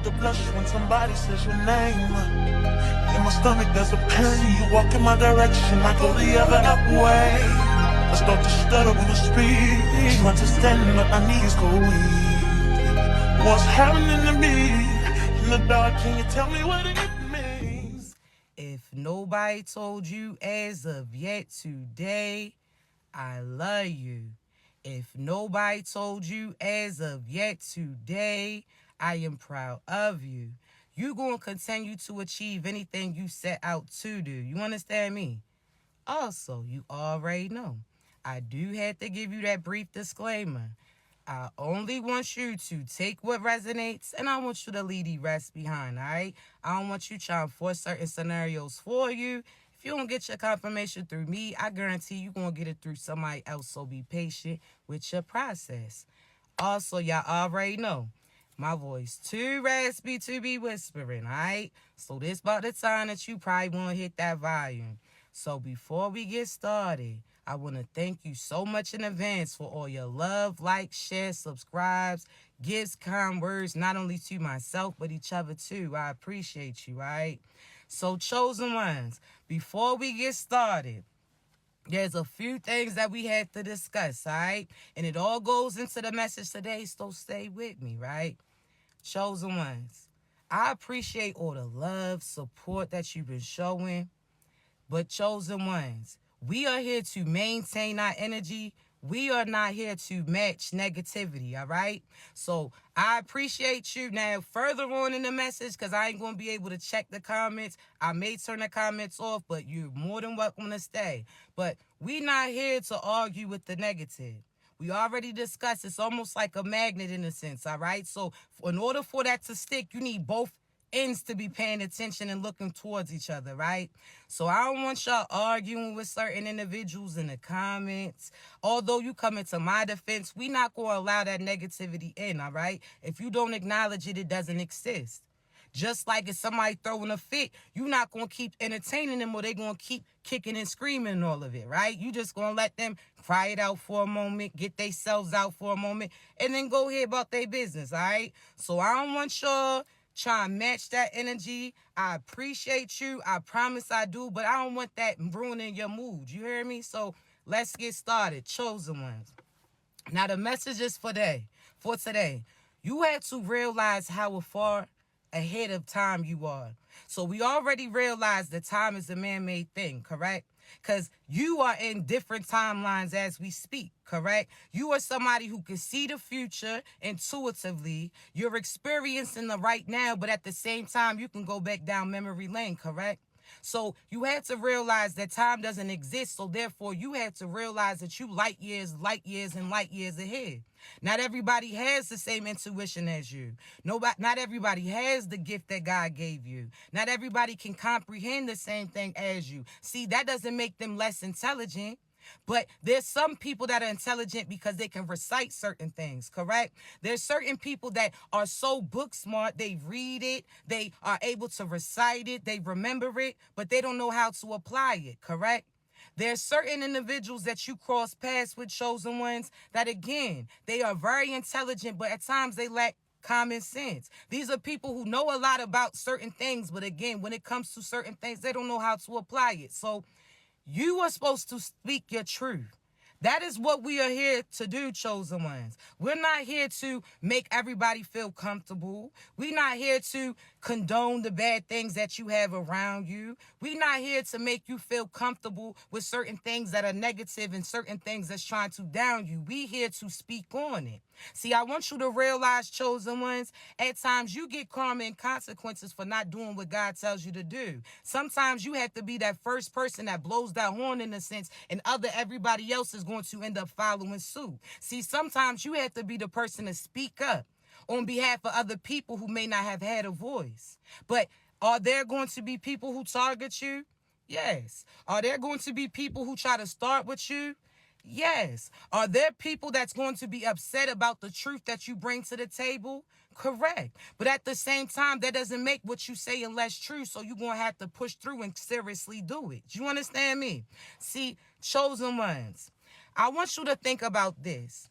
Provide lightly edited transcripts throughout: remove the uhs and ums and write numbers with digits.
start to blush when somebody says your name. In my stomach there's a pain. You walk in my direction, I go the other way. I start to stutter when I speak. Understanding that my knees go weak. What's happening to me in the dark? Can you tell me what it means? If nobody told you as of yet today, I love you. If nobody told you as of yet today, I am proud of you. You going to continue to achieve anything you set out to do. You understand me? Also, you already know, I do have to give you that brief disclaimer. I only want you to take what resonates, and I want you to leave the rest behind, all right? I don't want you trying to force certain scenarios for you. If you don't get your confirmation through me, I guarantee you're going to get it through somebody else, so be patient with your process. Also, y'all already know, my voice too raspy to be whispering, all right? So this about the time that you probably want to hit that volume. So before we get started, I want to thank you so much in advance for all your love, likes, shares, subscribes, gifts, kind words, not only to myself, but each other too. I appreciate you, all right? So chosen ones, before we get started, there's a few things that we have to discuss, all right? And it all goes into the message today, so stay with me, right? Chosen ones, I appreciate all the love, support that you've been showing. But chosen ones, we are here to maintain our energy. We are not here to match negativity, all right? So I appreciate you. Now, further on in the message, because I ain't going to be able to check the comments. I may turn the comments off, but you're more than welcome to stay. But we not here to argue with the negative. We already discussed it's almost like a magnet in a sense, all right? So in order for that to stick, you need both ends to be paying attention and looking towards each other, right? So I don't want y'all arguing with certain individuals in the comments. Although you come into my defense, we not going to allow that negativity in, all right? If you don't acknowledge it, it doesn't exist. Just like if somebody throwing a fit, you're not going to keep entertaining them or they're going to keep kicking and screaming and all of it, right? You just going to let them cry it out for a moment, get themselves out for a moment, and then go ahead about their business, all right? So I don't want y'all try and match that energy. I appreciate you. I promise I do, but I don't want that ruining your mood. You hear me? So let's get started. Chosen ones. Now the message is for today. You have to realize how far ahead of time you are. So we already realized that time is a man-made thing, correct? Because you are in different timelines as we speak, correct? You are somebody who can see the future intuitively. You're experiencing the right now, but at the same time, you can go back down memory lane, correct? So you have to realize that time doesn't exist. So therefore, you have to realize that you light years, and light years ahead. Not everybody has the same intuition as you. Not everybody has the gift that God gave you. Not everybody can comprehend the same thing as you. See, that doesn't make them less intelligent. But there's some people that are intelligent because they can recite certain things, correct? There's certain people that are so book smart, they read it, they are able to recite it, they remember it, but they don't know how to apply it, correct? There's certain individuals that you cross paths with, chosen ones, that again, they are very intelligent, but at times they lack common sense. These are people who know a lot about certain things, but again, when it comes to certain things, they don't know how to apply it. So you are supposed to speak your truth. That is what we are here to do, chosen ones. We're not here to make everybody feel comfortable. We're not here to condone the bad things that you have around you. We're not here to make you feel comfortable with certain things that are negative and certain things that's trying to down you. We're here to speak on it. See, I want you to realize, chosen ones, at times you get karma and consequences for not doing what God tells you to do. Sometimes you have to be that first person that blows that horn in a sense, and everybody else is going to end up following suit. See, sometimes you have to be the person to speak up on behalf of other people who may not have had a voice. But are there going to be people who target you? Yes. Are there going to be people who try to start with you? Yes. Are there people that's going to be upset about the truth that you bring to the table? Correct. But at the same time, that doesn't make what you say less true, so you're going to have to push through and seriously do it. Do you understand me? See, chosen ones, I want you to think about this.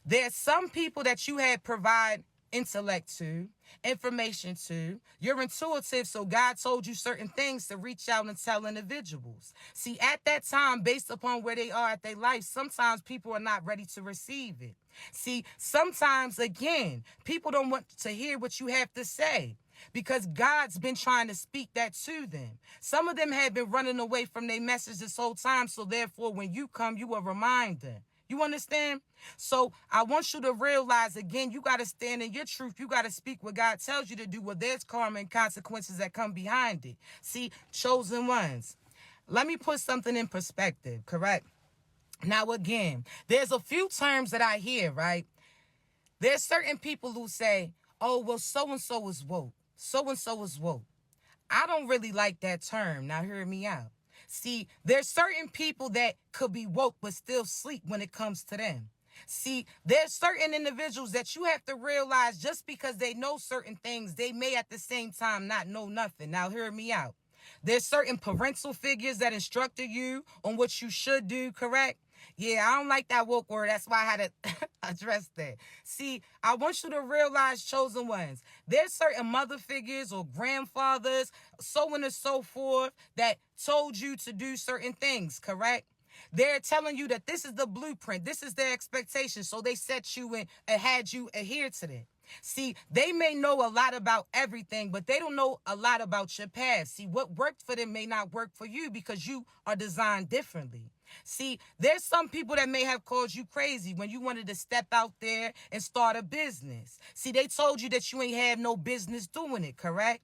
There's some people that you had provide intellect to, information to. You're intuitive, so God told you certain things to reach out and tell individuals. See, at that time, based upon where they are at their life, sometimes people are not ready to receive it. See, sometimes, again, people don't want to hear what you have to say because God's been trying to speak that to them. Some of them have been running away from their message this whole time, so therefore, when you come, you a reminder. You understand? So I want you to realize, again, you got to stand in your truth. You got to speak what God tells you to do. Well, there's karma and consequences that come behind it. See, chosen ones. Let me put something in perspective, correct? Now, again, there's a few terms that I hear, right? There's certain people who say, oh, well, so-and-so is woke. So-and-so is woke. I don't really like that term. Now, hear me out. See, there's certain people that could be woke but still sleep when it comes to them. See, there's certain individuals that you have to realize just because they know certain things, they may at the same time not know nothing. Now, hear me out. There's certain parental figures that instructed you on what you should do, correct? Yeah, I don't like that woke word. That's why I had to address that. See, I want you to realize, chosen ones, there's certain mother figures or grandfathers, so on and so forth, that told you to do certain things, correct? They're telling you that this is the blueprint. This is their expectation. So they set you in and had you adhere to that. See, they may know a lot about everything, but they don't know a lot about your past. See, what worked for them may not work for you because you are designed differently. See, there's some people that may have called you crazy when you wanted to step out there and start a business. See, they told you that you ain't have no business doing it, correct?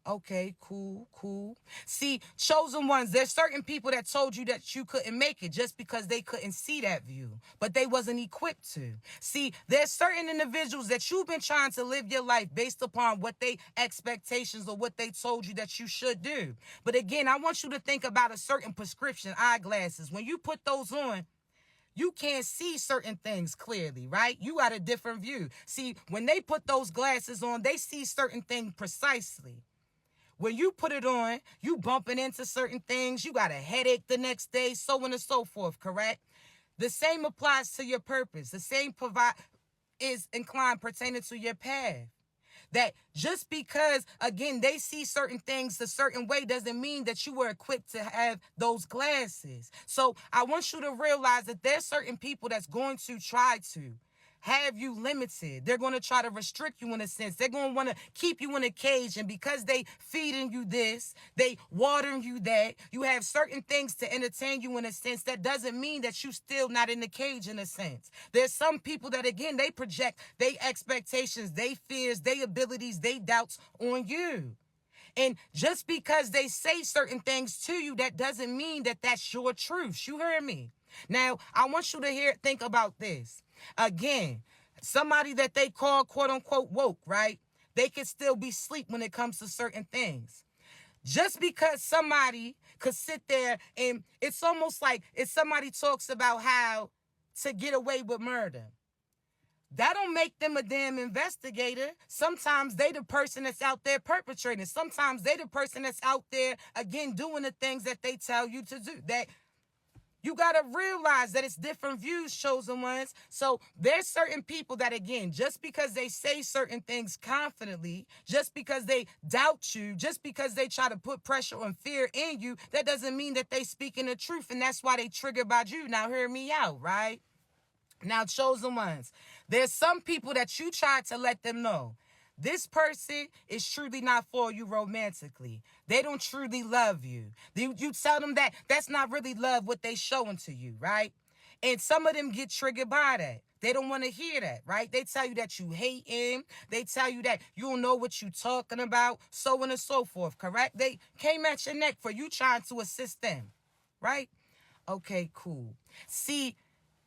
Okay, cool. See, chosen ones, there's certain people that told you that you couldn't make it just because they couldn't see that view, but they wasn't equipped to. See, there's certain individuals that you've been trying to live your life based upon what they expectations or what they told you that you should do. But again, I want you to think about a certain prescription eyeglasses. When you put those on, you can't see certain things clearly, right? You got a different view. See, when they put those glasses on, they see certain things precisely. When you put it on, you bumping into certain things. You got a headache the next day, so on and so forth, correct? The same applies to your purpose. The same is inclined pertaining to your path. That just because, again, they see certain things a certain way doesn't mean that you were equipped to have those glasses. So I want you to realize that there's certain people that's going to try to have you limited. They're going to try to restrict you in a sense. They're going to want to keep you in a cage. And because they feeding you this, they watering you that, you have certain things to entertain you in a sense. That doesn't mean that you still not in the cage in a sense. There's some people that, again, they project their expectations, they fears, their abilities, they doubts on you. And just because they say certain things to you, that doesn't mean that that's your truth. You heard me? Now, I want you to think about this. Again, somebody that they call quote unquote woke, right? They could still be asleep when it comes to certain things. Just because somebody could sit there and it's almost like if somebody talks about how to get away with murder, that don't make them a damn investigator. Sometimes they the person that's out there perpetrating. Sometimes they the person that's out there, again, doing the things that they tell you to do. That you got to realize that it's different views, chosen ones. So there's certain people that, again, just because they say certain things confidently, just because they doubt you, just because they try to put pressure and fear in you, that doesn't mean that they speaking the truth. And that's why they triggered by you. Now, hear me out, right? Now, chosen ones, there's some people that you try to let them know this person is truly not for you romantically. They don't truly love you. You tell them that that's not really love what they showing to you, right? And some of them get triggered by that. They don't want to hear that, right? They tell you that you hate him. They tell you that you don't know what you talking about, so on and so forth, correct? They came at your neck for you trying to assist them, right? Okay, cool. See,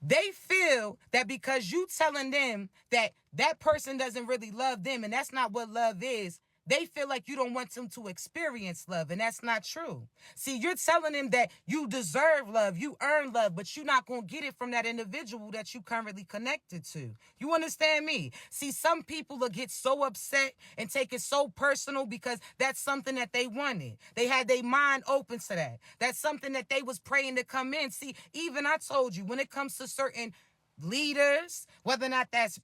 they feel that because you telling them that that person doesn't really love them and that's not what love is, they feel like you don't want them to experience love, and that's not true. See, you're telling them that you deserve love, you earn love, but you're not going to get it from that individual that you currently connected to. You understand me? See, some people will get so upset and take it so personal because that's something that they wanted. They had their mind open to that. That's something that they was praying to come in. See, even I told you, when it comes to certain leaders, whether or not that's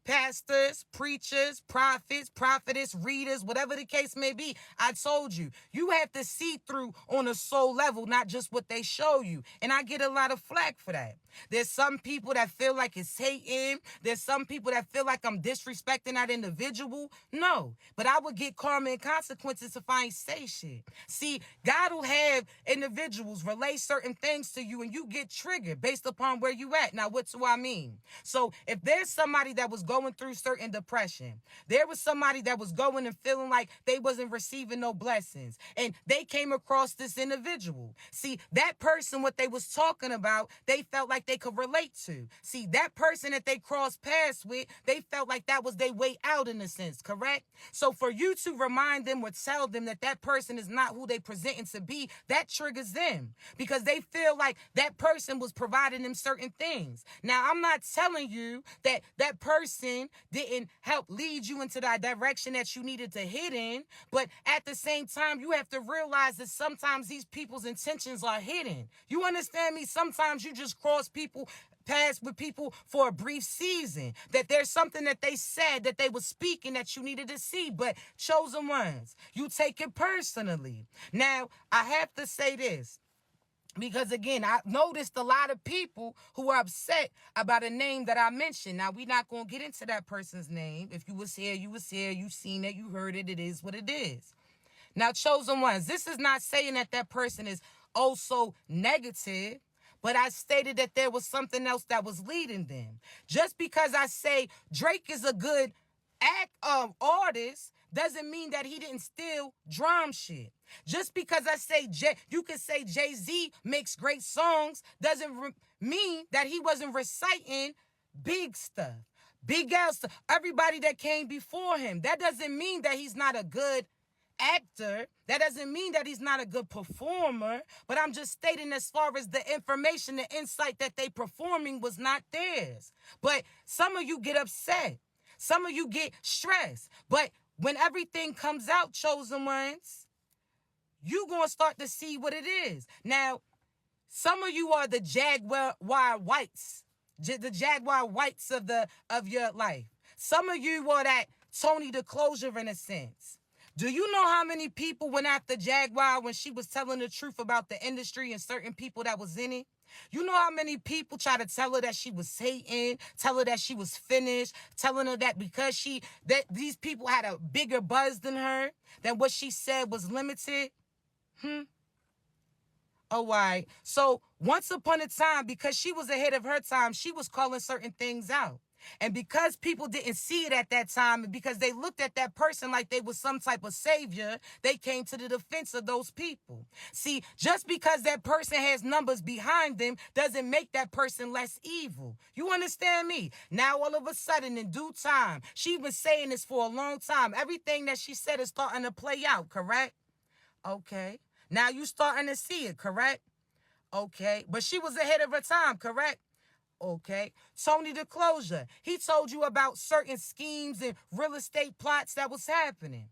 pastors, preachers, prophets, prophetess, readers, whatever the case may be. I told you, you have to see through on a soul level, not just what they show you. And I get a lot of flack for that. There's some people that feel like it's hating. There's some people that feel like I'm disrespecting that individual. No, but I would get karma and consequences if I ain't say shit. See, God will have individuals relay certain things to you and you get triggered based upon where you at. Now, what do I mean? So if there's somebody that was going through certain depression, there was somebody that was going and feeling like they wasn't receiving no blessings, and they came across this individual. See, that person, what they was talking about, they felt like they could relate to. See, that person that they crossed paths with, they felt like that was their way out in a sense, correct? So for you to remind them or tell them that that person is not who they presenting to be, that triggers them because they feel like that person was providing them certain things. Now, I'm not telling you that that person didn't help lead you into that direction that you needed to hit in, but at the same time, you have to realize that sometimes these people's intentions are hidden. You understand me? Sometimes you just cross people pass with people for a brief season, that there's something that they said that they were speaking that you needed to see, but chosen ones, you take it personally. Now, I have to say this, because again, I noticed a lot of people who are upset about a name that I mentioned. Now, we're not going to get into that person's name. If you was here, you was here, you seen it, you heard it, it is what it is. Now, chosen ones, this is not saying that that person is also negative, but I stated that there was something else that was leading them. Just because I say Drake is a good artist doesn't mean that he didn't steal drum shit. Just because I say you can say Jay-Z makes great songs doesn't mean that he wasn't reciting big stuff, big L stuff, everybody that came before him. That doesn't mean that he's not a good actor. That doesn't mean that he's not a good performer, but I'm just stating as far as the information, the insight that they performing was not theirs. But some of you get upset. Some of you get stressed. But when everything comes out, chosen ones, you going to start to see what it is. Now, some of you are the Jaguar whites, the Jaguar whites of your life. Some of you are that Tony the Closure in a sense. Do you know how many people went after Jaguar when she was telling the truth about the industry and certain people that was in it? You know how many people try to tell her that she was Satan, tell her that she was finished, telling her that because these people had a bigger buzz than her, that what she said was limited? Oh, right. So once upon a time, because she was ahead of her time, she was calling certain things out. And because people didn't see it at that time, and because they looked at that person like they was some type of savior, they came to the defense of those people. See, just because that person has numbers behind them doesn't make that person less evil. You understand me? Now, all of a sudden, in due time, she been saying this for a long time. Everything that she said is starting to play out, correct? Okay. Now you starting to see it, correct? Okay. But she was ahead of her time, correct? Okay. Tony the Closure, he told you about certain schemes and real estate plots that was happening.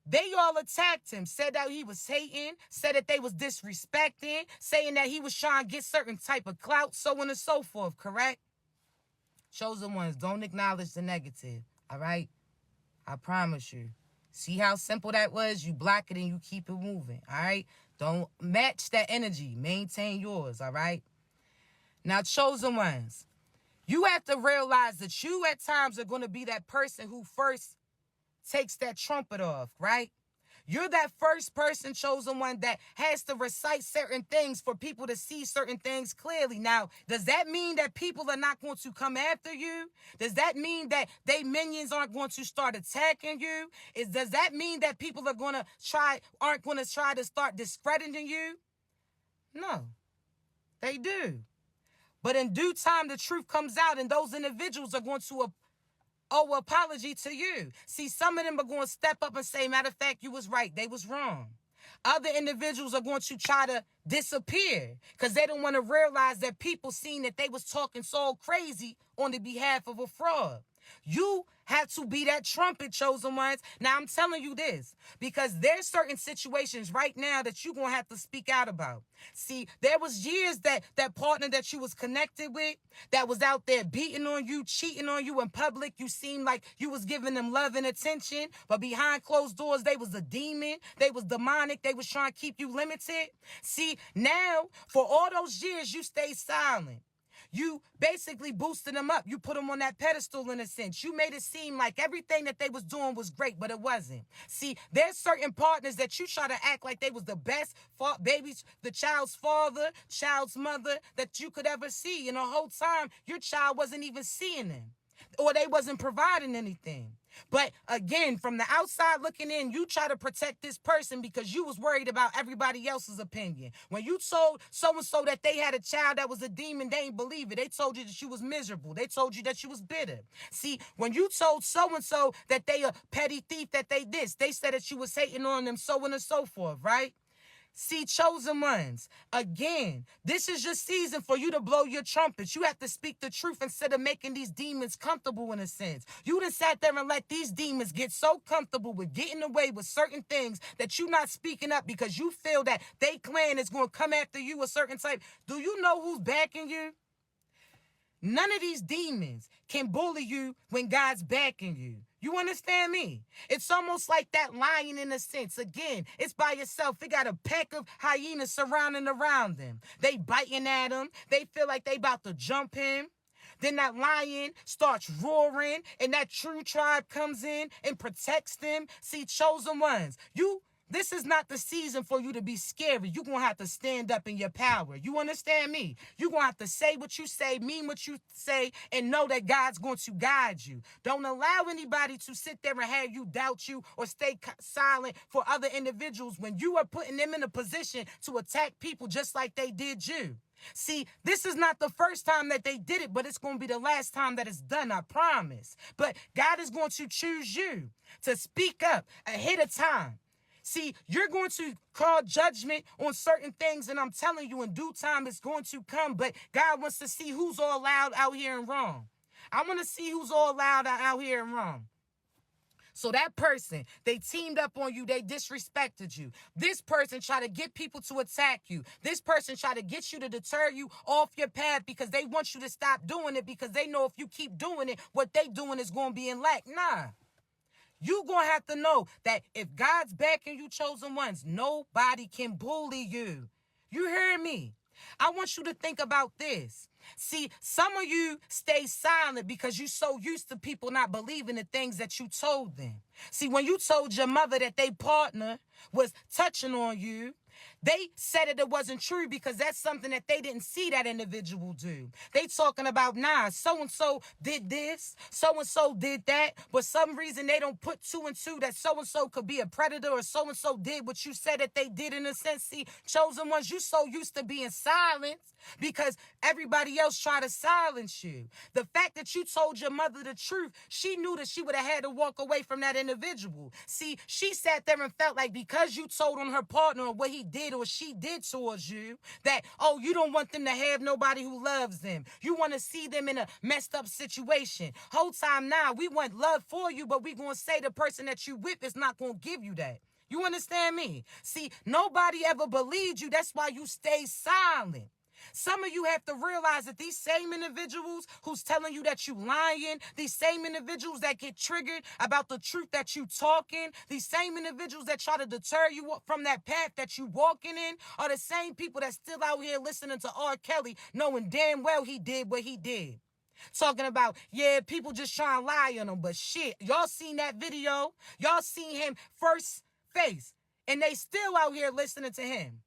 They all attacked him, said that he was hating, said that they was disrespecting, saying that he was trying to get certain type of clout, so on and so forth, correct? Chosen ones, don't acknowledge the negative, all right? I promise you. See how simple that was? You block it and you keep it moving, all right? Don't match that energy. Maintain yours, all right? Now, chosen ones, you have to realize that you at times are going to be that person who first takes that trumpet off, right? You're that first person, chosen one, that has to recite certain things for people to see certain things clearly. Now, does that mean that people are not going to come after you? Does that mean that they minions aren't going to start attacking you? Does that mean that people aren't going to try to start discrediting you? No, they do. But in due time, the truth comes out, and those individuals are going to owe apology to you. See, some of them are going to step up and say, matter of fact, you was right. They was wrong. Other individuals are going to try to disappear because they don't want to realize that people seen that they was talking so crazy on the behalf of a fraud. You have to be that trumpet, chosen ones. Now, I'm telling you this because there's certain situations right now that you're going to have to speak out about. See, there was years that partner that you was connected with that was out there beating on you, cheating on you in public. You seemed like you was giving them love and attention, but behind closed doors, they was a demon. They was demonic. They was trying to keep you limited. See, now, for all those years, you stayed silent. You basically boosted them up. You put them on that pedestal in a sense. You made it seem like everything that they was doing was great, but it wasn't. See, there's certain partners that you try to act like they was the best babies, the child's father, child's mother that you could ever see. And the whole time, your child wasn't even seeing them or they wasn't providing anything. But again, from the outside looking in, you try to protect this person because you was worried about everybody else's opinion. When you told so-and-so that they had a child that was a demon, they ain't believe it. They told you that you was miserable. They told you that you was bitter. See, when you told so-and-so that they a petty thief, that they this, they said that you was hating on them, so on and so forth, right? See, chosen ones, again, this is your season for you to blow your trumpets. You have to speak the truth instead of making these demons comfortable in a sense. You done sat there and let these demons get so comfortable with getting away with certain things that you're not speaking up because you feel that they clan is going to come after you a certain type. Do you know who's backing you? None of these demons can bully you when God's backing you. You understand me? It's almost like that lion in a sense. Again, it's by yourself. It got a pack of hyenas surrounding around them. They biting at him. They feel like they about to jump him. Then that lion starts roaring and that true tribe comes in and protects them. See, chosen ones, this is not the season for you to be scary. You're going to have to stand up in your power. You understand me? You're going to have to say what you say, mean what you say, and know that God's going to guide you. Don't allow anybody to sit there and have you doubt you or stay silent for other individuals when you are putting them in a position to attack people just like they did you. See, this is not the first time that they did it, but it's going to be the last time that it's done, I promise. But God is going to choose you to speak up ahead of time. See, you're going to call judgment on certain things, and I'm telling you, in due time, it's going to come. But God wants to see who's all loud out here and wrong. I want to see who's all loud out here and wrong. So that person, they teamed up on you. They disrespected you. This person tried to get people to attack you. This person tried to get you to deter you off your path because they want you to stop doing it because they know if you keep doing it, what they doing is going to be in lack. Nah. You're going to have to know that if God's backing you, chosen ones, nobody can bully you. You hear me? I want you to think about this. See, some of you stay silent because you're so used to people not believing the things that you told them. See, when you told your mother that they partner was touching on you, they said that it wasn't true because that's something that they didn't see that individual do. They talking about, nah, so-and-so did this, so-and-so did that, but some reason they don't put two and two that so-and-so could be a predator or so-and-so did what you said that they did in a sense. See, chosen ones, you so used to being silenced because everybody else tried to silence you. The fact that you told your mother the truth, she knew that she would have had to walk away from that individual. See, she sat there and felt like because you told on her partner or what he did or she did towards you, that, oh, you don't want them to have nobody who loves them. You want to see them in a messed up situation. Whole time now, we want love for you, but we going to say the person that you with is not going to give you that. You understand me? See, nobody ever believed you. That's why you stay silent. Some of you have to realize that these same individuals who's telling you that you lying, these same individuals that get triggered about the truth that you talking, these same individuals that try to deter you from that path that you walking in are the same people that's still out here listening to R. Kelly knowing damn well he did what he did. Talking about, yeah, people just trying to lie on him, but shit, y'all seen that video? Y'all seen him first face, and they still out here listening to him.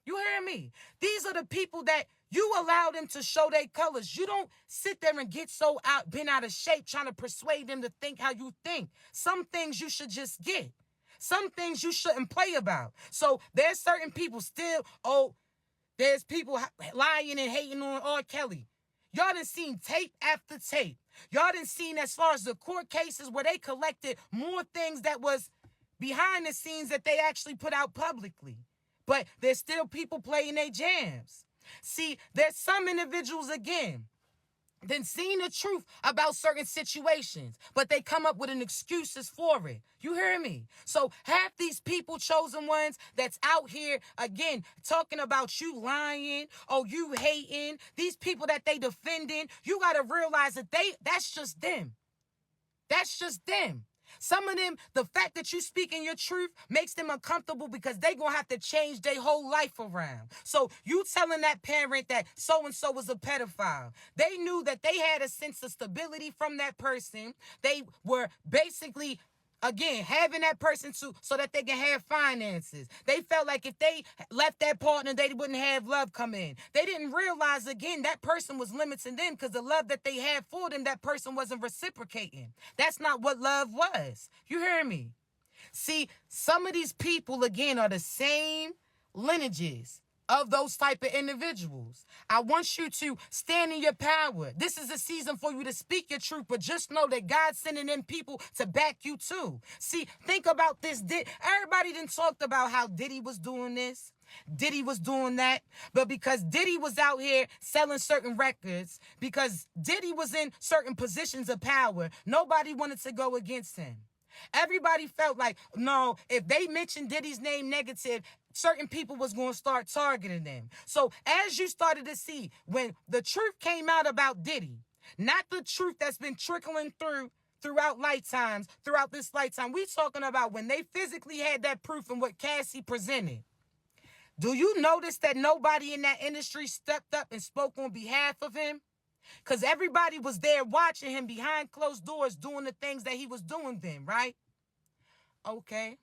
You hear me? These are the people that you allow them to show their colors. You don't sit there and get so bent out of shape trying to persuade them to think how you think. Some things you should just get. Some things you shouldn't play about. So there's certain people still, there's people lying and hating on R. Kelly. Y'all done seen tape after tape. Y'all done seen as far as the court cases where they collected more things that was behind the scenes that they actually put out publicly. But there's still people playing their jams. See, there's some individuals, again, than seeing the truth about certain situations, but they come up with an excuses for it. You hear me? So half these people, chosen ones, that's out here, again, talking about you lying, or you hating, these people that they defending, you got to realize that that's just them. That's just them. Some of them, the fact that you speaking your truth makes them uncomfortable because they going to have to change their whole life around. So you telling that parent that so-and-so was a pedophile. They knew that they had a sense of stability from that person. They were basically, again, having that person so that they can have finances. They felt like if they left that partner, they wouldn't have love come in. They didn't realize, again, that person was limiting them because the love that they had for them, that person wasn't reciprocating. That's not what love was. You hear me? See, some of these people, again, are the same lineages of those type of individuals. I want you to stand in your power. This is a season for you to speak your truth, but just know that God's sending in people to back you too. See, think about this. Everybody done talked about how Diddy was doing this, Diddy was doing that, but because Diddy was out here selling certain records, because Diddy was in certain positions of power, nobody wanted to go against him. Everybody felt like, no, if they mentioned Diddy's name negative, certain people was going to start targeting them. So as you started to see, when the truth came out about Diddy, not the truth that's been trickling throughout lifetimes, throughout this lifetime, we talking about when they physically had that proof and what Cassie presented. Do you notice that nobody in that industry stepped up and spoke on behalf of him? Because everybody was there watching him behind closed doors doing the things that he was doing then, right? Okay.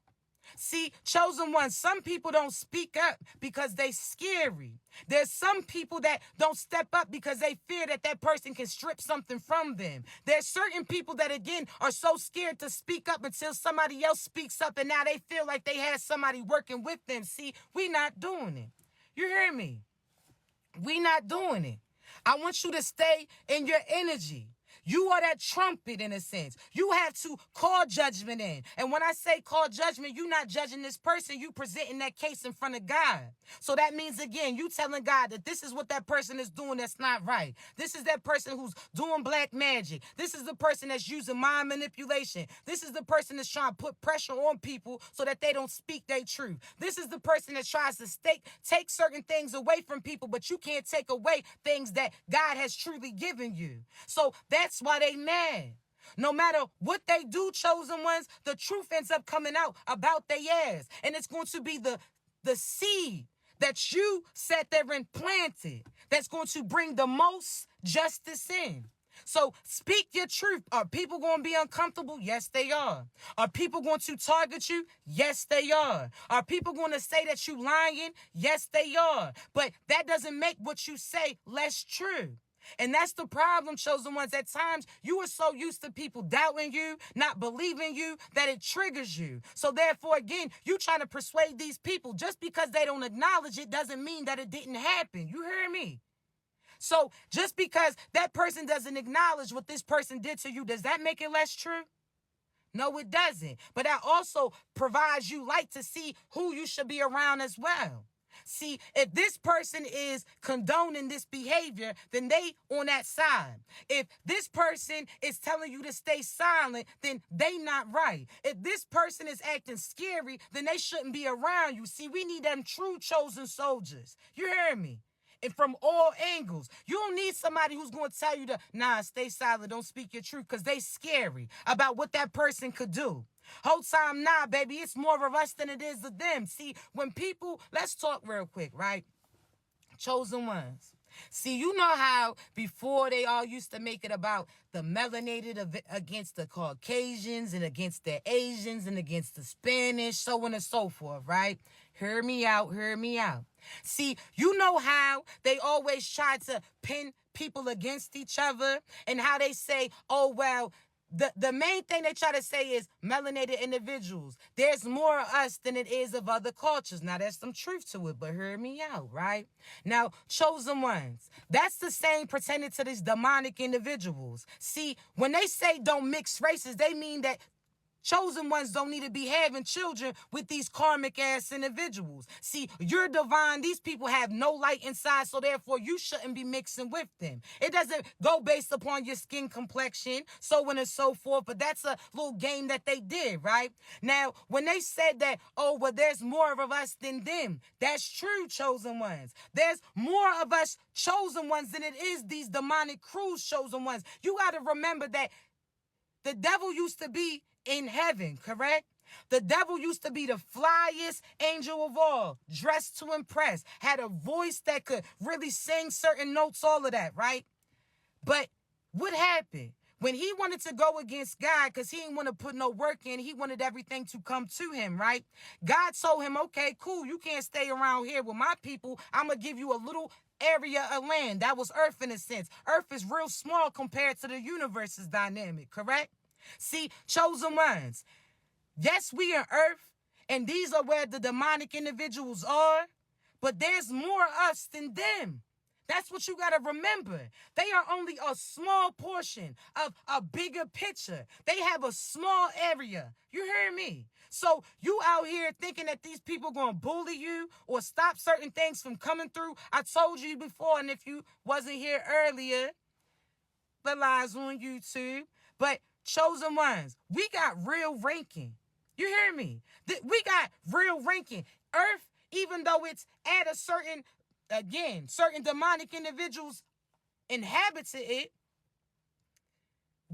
See, chosen ones, some people don't speak up because they scary. There's some people that don't step up because they fear that that person can strip something from them. There's certain people that, again, are so scared to speak up until somebody else speaks up, and now they feel like they have somebody working with them. See, we not doing it. You hear me? We not doing it. I want you to stay in your energy. You are that trumpet in a sense. You have to call judgment in. And when I say call judgment, you're not judging this person. You presenting that case in front of God. So that means, again, you telling God that this is what that person is doing that's not right. This is that person who's doing black magic. This is the person that's using mind manipulation. This is the person that's trying to put pressure on people so that they don't speak their truth. This is the person that tries to take certain things away from people, but you can't take away things that God has truly given you. So that's why they mad. No matter what they do, chosen ones, the truth ends up coming out about their ass. And it's going to be the seed that you sat there and planted that's going to bring the most justice in. So speak your truth. Are people going to be uncomfortable? Yes, they are. Are people going to target you? Yes, they are. Are people going to say that you lying? Yes, they are. But that doesn't make what you say less true. And that's the problem, chosen ones. At times, you are so used to people doubting you, not believing you, that it triggers you. So therefore, again, you trying to persuade these people. Just because they don't acknowledge it doesn't mean that it didn't happen. You hear me? So just because that person doesn't acknowledge what this person did to you, does that make it less true? No, it doesn't. But that also provides you light to see who you should be around as well. See, if this person is condoning this behavior, then they on that side. If this person is telling you to stay silent, then they not right. If this person is acting scary, then they shouldn't be around you. See, we need them true chosen soldiers. You hear me? And from all angles. You don't need somebody who's going to tell you to, stay silent, don't speak your truth, because they scary about what that person could do. Whole time, baby, it's more of us than it is of them. See, when people, let's talk real quick, right? Chosen ones. See, you know how before they all used to make it about the melanated against the Caucasians and against the Asians and against the Spanish, so on and so forth, right? Hear me out, hear me out. See, you know how they always try to pin people against each other and how they say, oh, well, the main thing they try to say is melanated individuals. There's more of us than it is of other cultures. Now, there's some truth to it, but hear me out, right? Now, chosen ones, that's the same pertaining to these demonic individuals. See, when they say don't mix races, they mean that chosen ones don't need to be having children with these karmic ass individuals. See, you're divine. These people have no light inside, so therefore you shouldn't be mixing with them. It doesn't go based upon your skin complexion, so on and so forth, but that's a little game that they did, right? Now, when they said that, oh, well, there's more of us than them, that's true, chosen ones. There's more of us chosen ones than it is these demonic crews chosen ones. You got to remember that the devil used to be in heaven, correct? The devil used to be the flyest angel of all, dressed to impress, had a voice that could really sing certain notes, all of that, right? But what happened? When he wanted to go against God, because he didn't want to put no work in, he wanted everything to come to him, right? God told him, okay, cool, you can't stay around here with my people. I'm going to give you a little area of land. That was Earth in a sense. Earth is real small compared to the universe's dynamic, correct? See, chosen ones, yes, we are Earth, and these are where the demonic individuals are, but there's more us than them. That's what you got to remember. They are only a small portion of a bigger picture. They have a small area. You hear me? So you out here thinking that these people going to bully you or stop certain things from coming through. I told you before, and if you wasn't here earlier, the lies on YouTube. But chosen ones, we got real ranking. You hear me? We got real ranking. Earth, even though it's at a certain, again, certain demonic individuals inhabited it,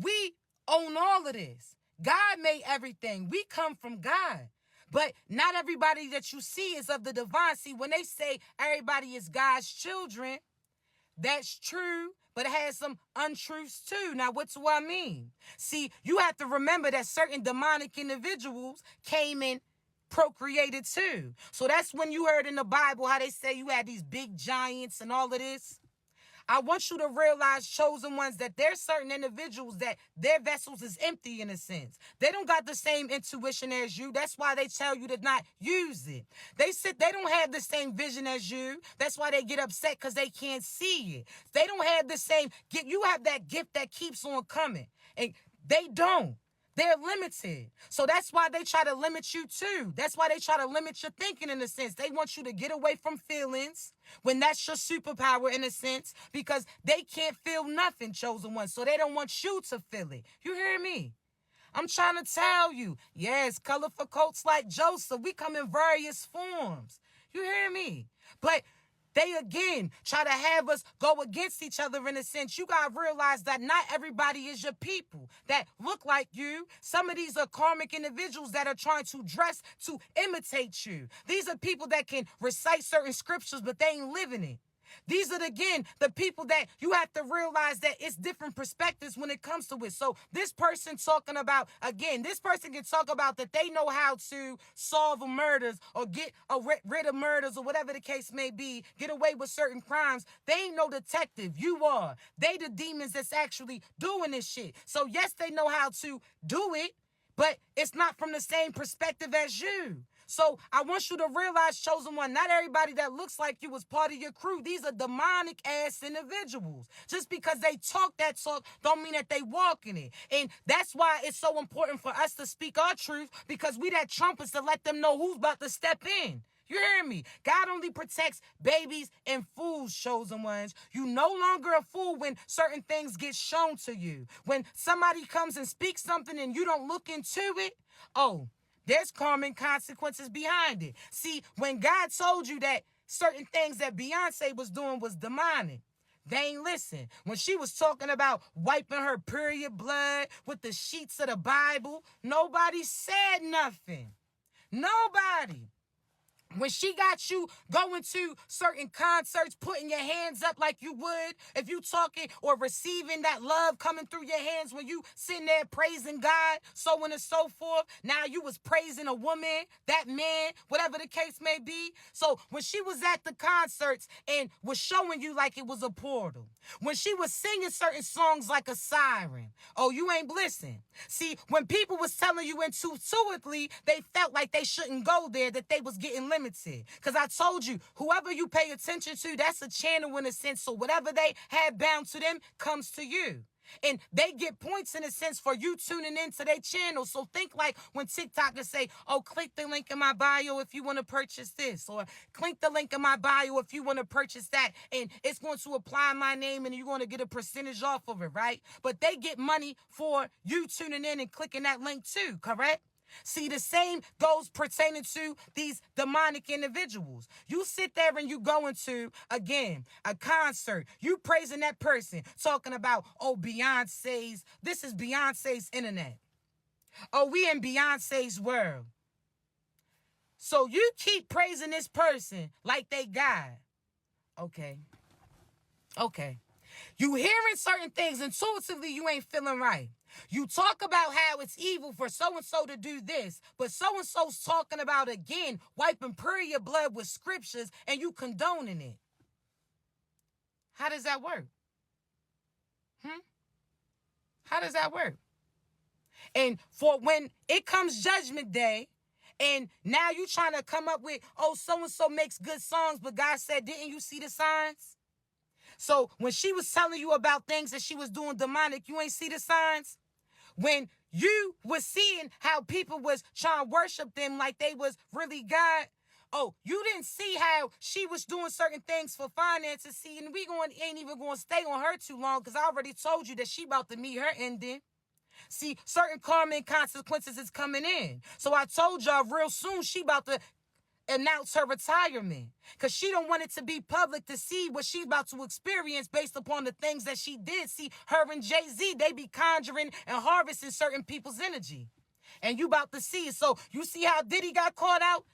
we own all of this. God made everything. We come from God. But not everybody that you see is of the divine. See, when they say everybody is God's children, that's true, but it has some untruths too. Now, what do I mean? See, you have to remember that certain demonic individuals came in procreated too. So that's when you heard in the Bible how they say you had these big giants and all of this. I want you to realize, chosen ones, that there's certain individuals that their vessels is empty in a sense. They don't got the same intuition as you. That's why they tell you to not use it. They don't have the same vision as you. That's why they get upset, because they can't see it. They don't have the same gift. You have that gift that keeps on coming, and they don't. They're limited. So that's why they try to limit you too. That's why they try to limit your thinking in a sense. They want you to get away from feelings when that's your superpower in a sense, because they can't feel nothing, chosen one. So they don't want you to feel it. You hear me? I'm trying to tell you. Yes, colorful coats like Joseph. We come in various forms. You hear me? But they, again, try to have us go against each other in a sense. You got to realize that not everybody is your people that look like you. Some of these are karmic individuals that are trying to dress to imitate you. These are people that can recite certain scriptures, but they ain't living it. These are, again, the people that you have to realize that it's different perspectives when it comes to it. So this person talking about, again, this person can talk about that they know how to solve murders or get rid of murders or whatever the case may be, get away with certain crimes. They ain't no detective. You are. They the demons that's actually doing this shit. So yes, they know how to do it, but it's not from the same perspective as you. So I want you to realize, chosen one, not everybody that looks like you is part of your crew. These are demonic ass individuals. Just because they talk that talk don't mean that they walk in it. And that's why it's so important for us to speak our truth, because we that trumpets to let them know who's about to step in. You hear me? God only protects babies and fools, chosen ones. You no longer a fool when certain things get shown to you. When somebody comes and speaks something and you don't look into it, oh, there's karmic consequences behind it. See, when God told you that certain things that Beyonce was doing was demonic, they ain't listen. When she was talking about wiping her period blood with the sheets of the Bible, nobody said nothing. Nobody. When she got you going to certain concerts, putting your hands up like you would if you talking or receiving that love coming through your hands when you sitting there praising God, so on and so forth. Now you was praising a woman, that man, whatever the case may be. So when she was at the concerts and was showing you like it was a portal, when she was singing certain songs like a siren, oh, you ain't listen. See, when people was telling you intuitively they felt like they shouldn't go there, that they was getting limited. Because I told you, whoever you pay attention to, that's a channel in a sense. So whatever they had bound to them comes to you. And they get points in a sense for you tuning into their channel. So think like when TikTokers say, oh, click the link in my bio if you want to purchase this, or click the link in my bio if you want to purchase that. And it's going to apply my name and you're going to get a percentage off of it, right? But they get money for you tuning in and clicking that link too, correct? See, the same goes pertaining to these demonic individuals. You sit there and you go into, again, a concert. You praising that person, talking about, oh, this is Beyonce's internet. Oh, we in Beyonce's world. So you keep praising this person like they God. Okay. You hearing certain things intuitively you ain't feeling right. You talk about how it's evil for so-and-so to do this, but so-and-so's talking about, again, wiping period blood with scriptures and you condoning it. How does that work? How does that work? And for when it comes judgment day, and now you trying to come up with, oh, so-and-so makes good songs, but God said, didn't you see the signs? So when she was telling you about things that she was doing demonic, you ain't see the signs? When you was seeing how people was trying to worship them like they was really God, oh, you didn't see how she was doing certain things for finances. See, and ain't even going to stay on her too long because I already told you that she about to meet her ending. See, certain karmic consequences is coming in. So I told y'all real soon she about to announce her retirement because she don't want it to be public to see what she's about to experience based upon the things that she did. See, her and Jay-Z, they be conjuring and harvesting certain people's energy. And you about to see it. So you see how Diddy got caught out?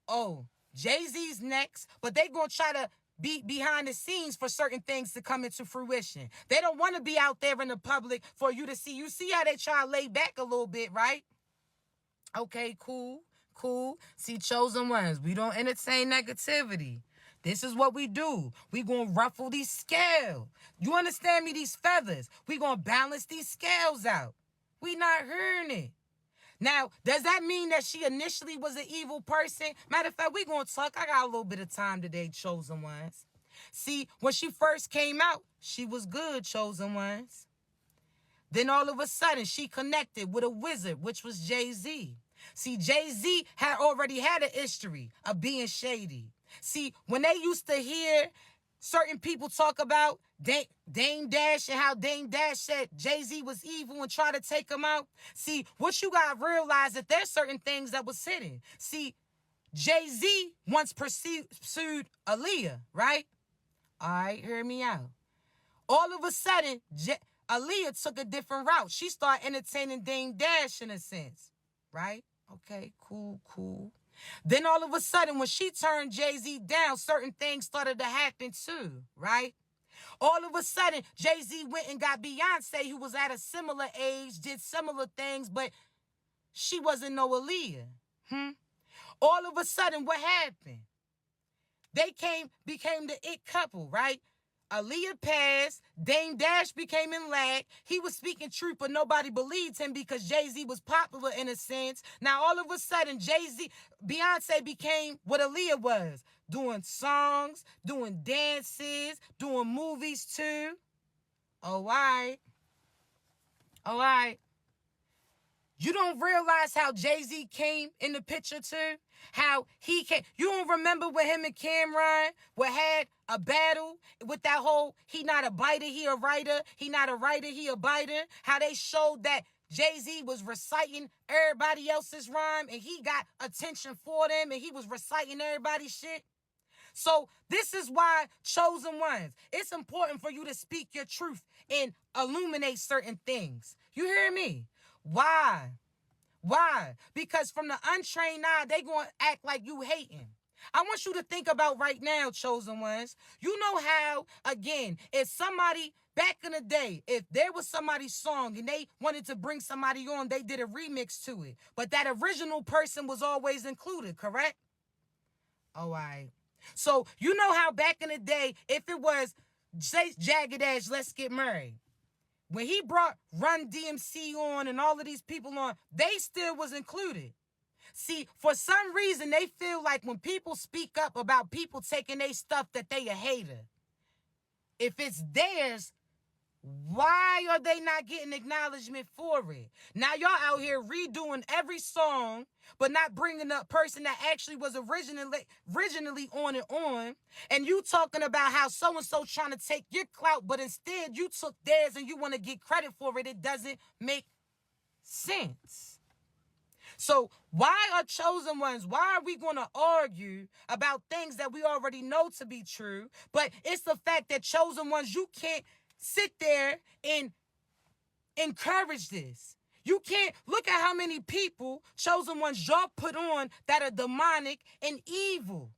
Oh, Jay-Z's next, but they gonna try to be behind the scenes for certain things to come into fruition. They don't want to be out there in the public for you to see. You see how they try to lay back a little bit, right? Okay, cool. See, chosen ones, we don't entertain negativity. This is what we do. We gonna ruffle these scales. You understand me? These feathers. We gonna balance these scales out. We not hearing it. Now, does that mean that she initially was an evil person? Matter of fact, we gonna talk. I got a little bit of time today, chosen ones. See, when she first came out, she was good, chosen ones. Then all of a sudden, she connected with a wizard, which was Jay-Z. See, Jay-Z had already had a history of being shady. See, when they used to hear certain people talk about Dame Dash and how Dame Dash said Jay-Z was evil and tried to take him out. See, what you got to realize that there's certain things that was hidden. See, Jay-Z once pursued Aaliyah, right? All right, hear me out. All of a sudden, Aaliyah took a different route. She started entertaining Dame Dash in a sense, right? Okay, cool. Then all of a sudden, when she turned Jay-Z down, certain things started to happen too, right? All of a sudden, Jay-Z went and got Beyonce, who was at a similar age, did similar things, but she wasn't no Aaliyah. All of a sudden, what happened? They became the it couple, right? Aaliyah passed, Dame Dash became in lag. He was speaking truth, but nobody believed him because Jay-Z was popular in a sense. Now, all of a sudden, Beyonce became what Aaliyah was, doing songs, doing dances, doing movies too. All right. You don't realize how Jay-Z came in the picture too? How he came. You don't remember when him and Cameron had a battle with that whole, he not a biter, he a writer. He not a writer, he a biter. How they showed that Jay-Z was reciting everybody else's rhyme and he got attention for them and he was reciting everybody's shit. So this is why, chosen ones, it's important for you to speak your truth and illuminate certain things. You hear me? Why? Because from the untrained eye, they going to act like you hating. I want you to think about right now, chosen ones. You know how, again, if somebody back in the day, if there was somebody's song and they wanted to bring somebody on, they did a remix to it. But that original person was always included, correct? All right. So you know how back in the day, if it was Jagged Edge, Let's Get Married, when he brought Run DMC on and all of these people on, they still was included. See, for some reason, they feel like when people speak up about people taking their stuff that they a hater. If it's theirs, Why are they not getting acknowledgement for it? Now y'all out here redoing every song, but not bringing up person that actually was originally on it on. And you talking about how so-and-so trying to take your clout, but instead you took theirs and you want to get credit for it. It doesn't make sense. So why are chosen ones? Why are we going to argue about things that we already know to be true? But it's the fact that chosen ones, you can't sit there and encourage this. You can't look at how many people, chosen ones, y'all put on that are demonic and evil.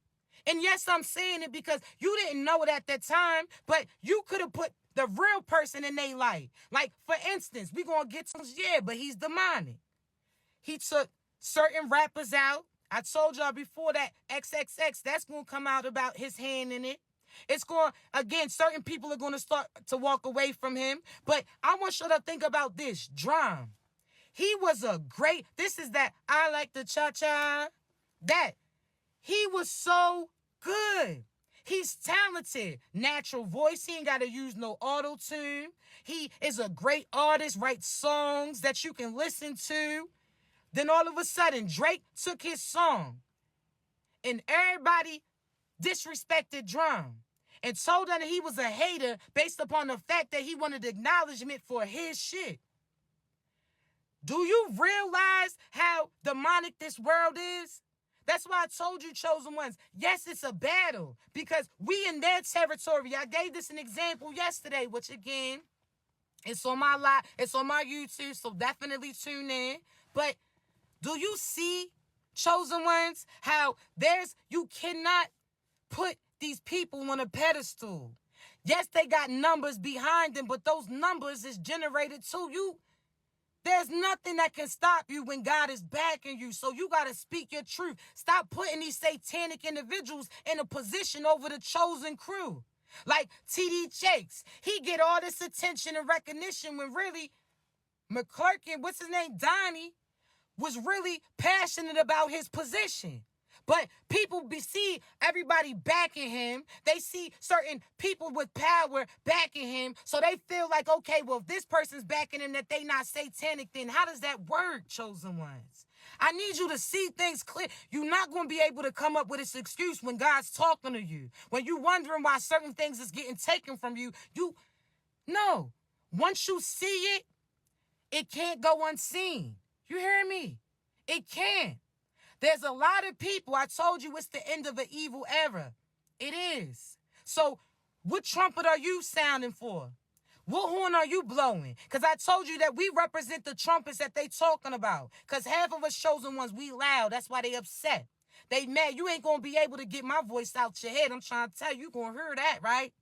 And yes, I'm saying it because you didn't know it at that time, but you could have put the real person in their life. Like, for instance, we going to get to, yeah, but he's demonic. He took certain rappers out. I told y'all before that XXX, that's going to come out about his hand in it. It's going, again, certain people are going to start to walk away from him. But I want you to think about this. Drum. He was a great, this is that I like the cha-cha. That. He was so good. He's talented. Natural voice. He ain't got to use no auto-tune. He is a great artist, writes songs that you can listen to. Then all of a sudden, Drake took his song and everybody disrespected Drum and told him that he was a hater based upon the fact that he wanted acknowledgement for his shit. Do you realize how demonic this world is? That's why I told you, chosen ones, yes, it's a battle because we in their territory. I gave this an example yesterday, which again, it's on my live, it's on my YouTube, so definitely tune in. But do you see, chosen ones, how you cannot put these people on a pedestal? Yes, they got numbers behind them, but those numbers is generated to you. There's nothing that can stop you when God is backing you. So you got to speak your truth. Stop putting these satanic individuals in a position over the chosen crew. Like T.D. Jakes. He get all this attention and recognition when really McClurkin, what's his name, Donnie, was really passionate about his position. But people see everybody backing him. They see certain people with power backing him. So they feel like, okay, well, if this person's backing him, that they not satanic, then how does that work, chosen ones? I need you to see things clear. You're not going to be able to come up with this excuse when God's talking to you. When you're wondering why certain things is getting taken from you, no. Once you see it, it can't go unseen. You hear me? It can't. There's a lot of people, I told you it's the end of an evil era. It is. So what trumpet are you sounding for? What horn are you blowing? Because I told you that we represent the trumpets that they talking about. Because half of us chosen ones, we loud. That's why they upset. They mad. You ain't going to be able to get my voice out your head. I'm trying to tell you, you're going to hear that, right?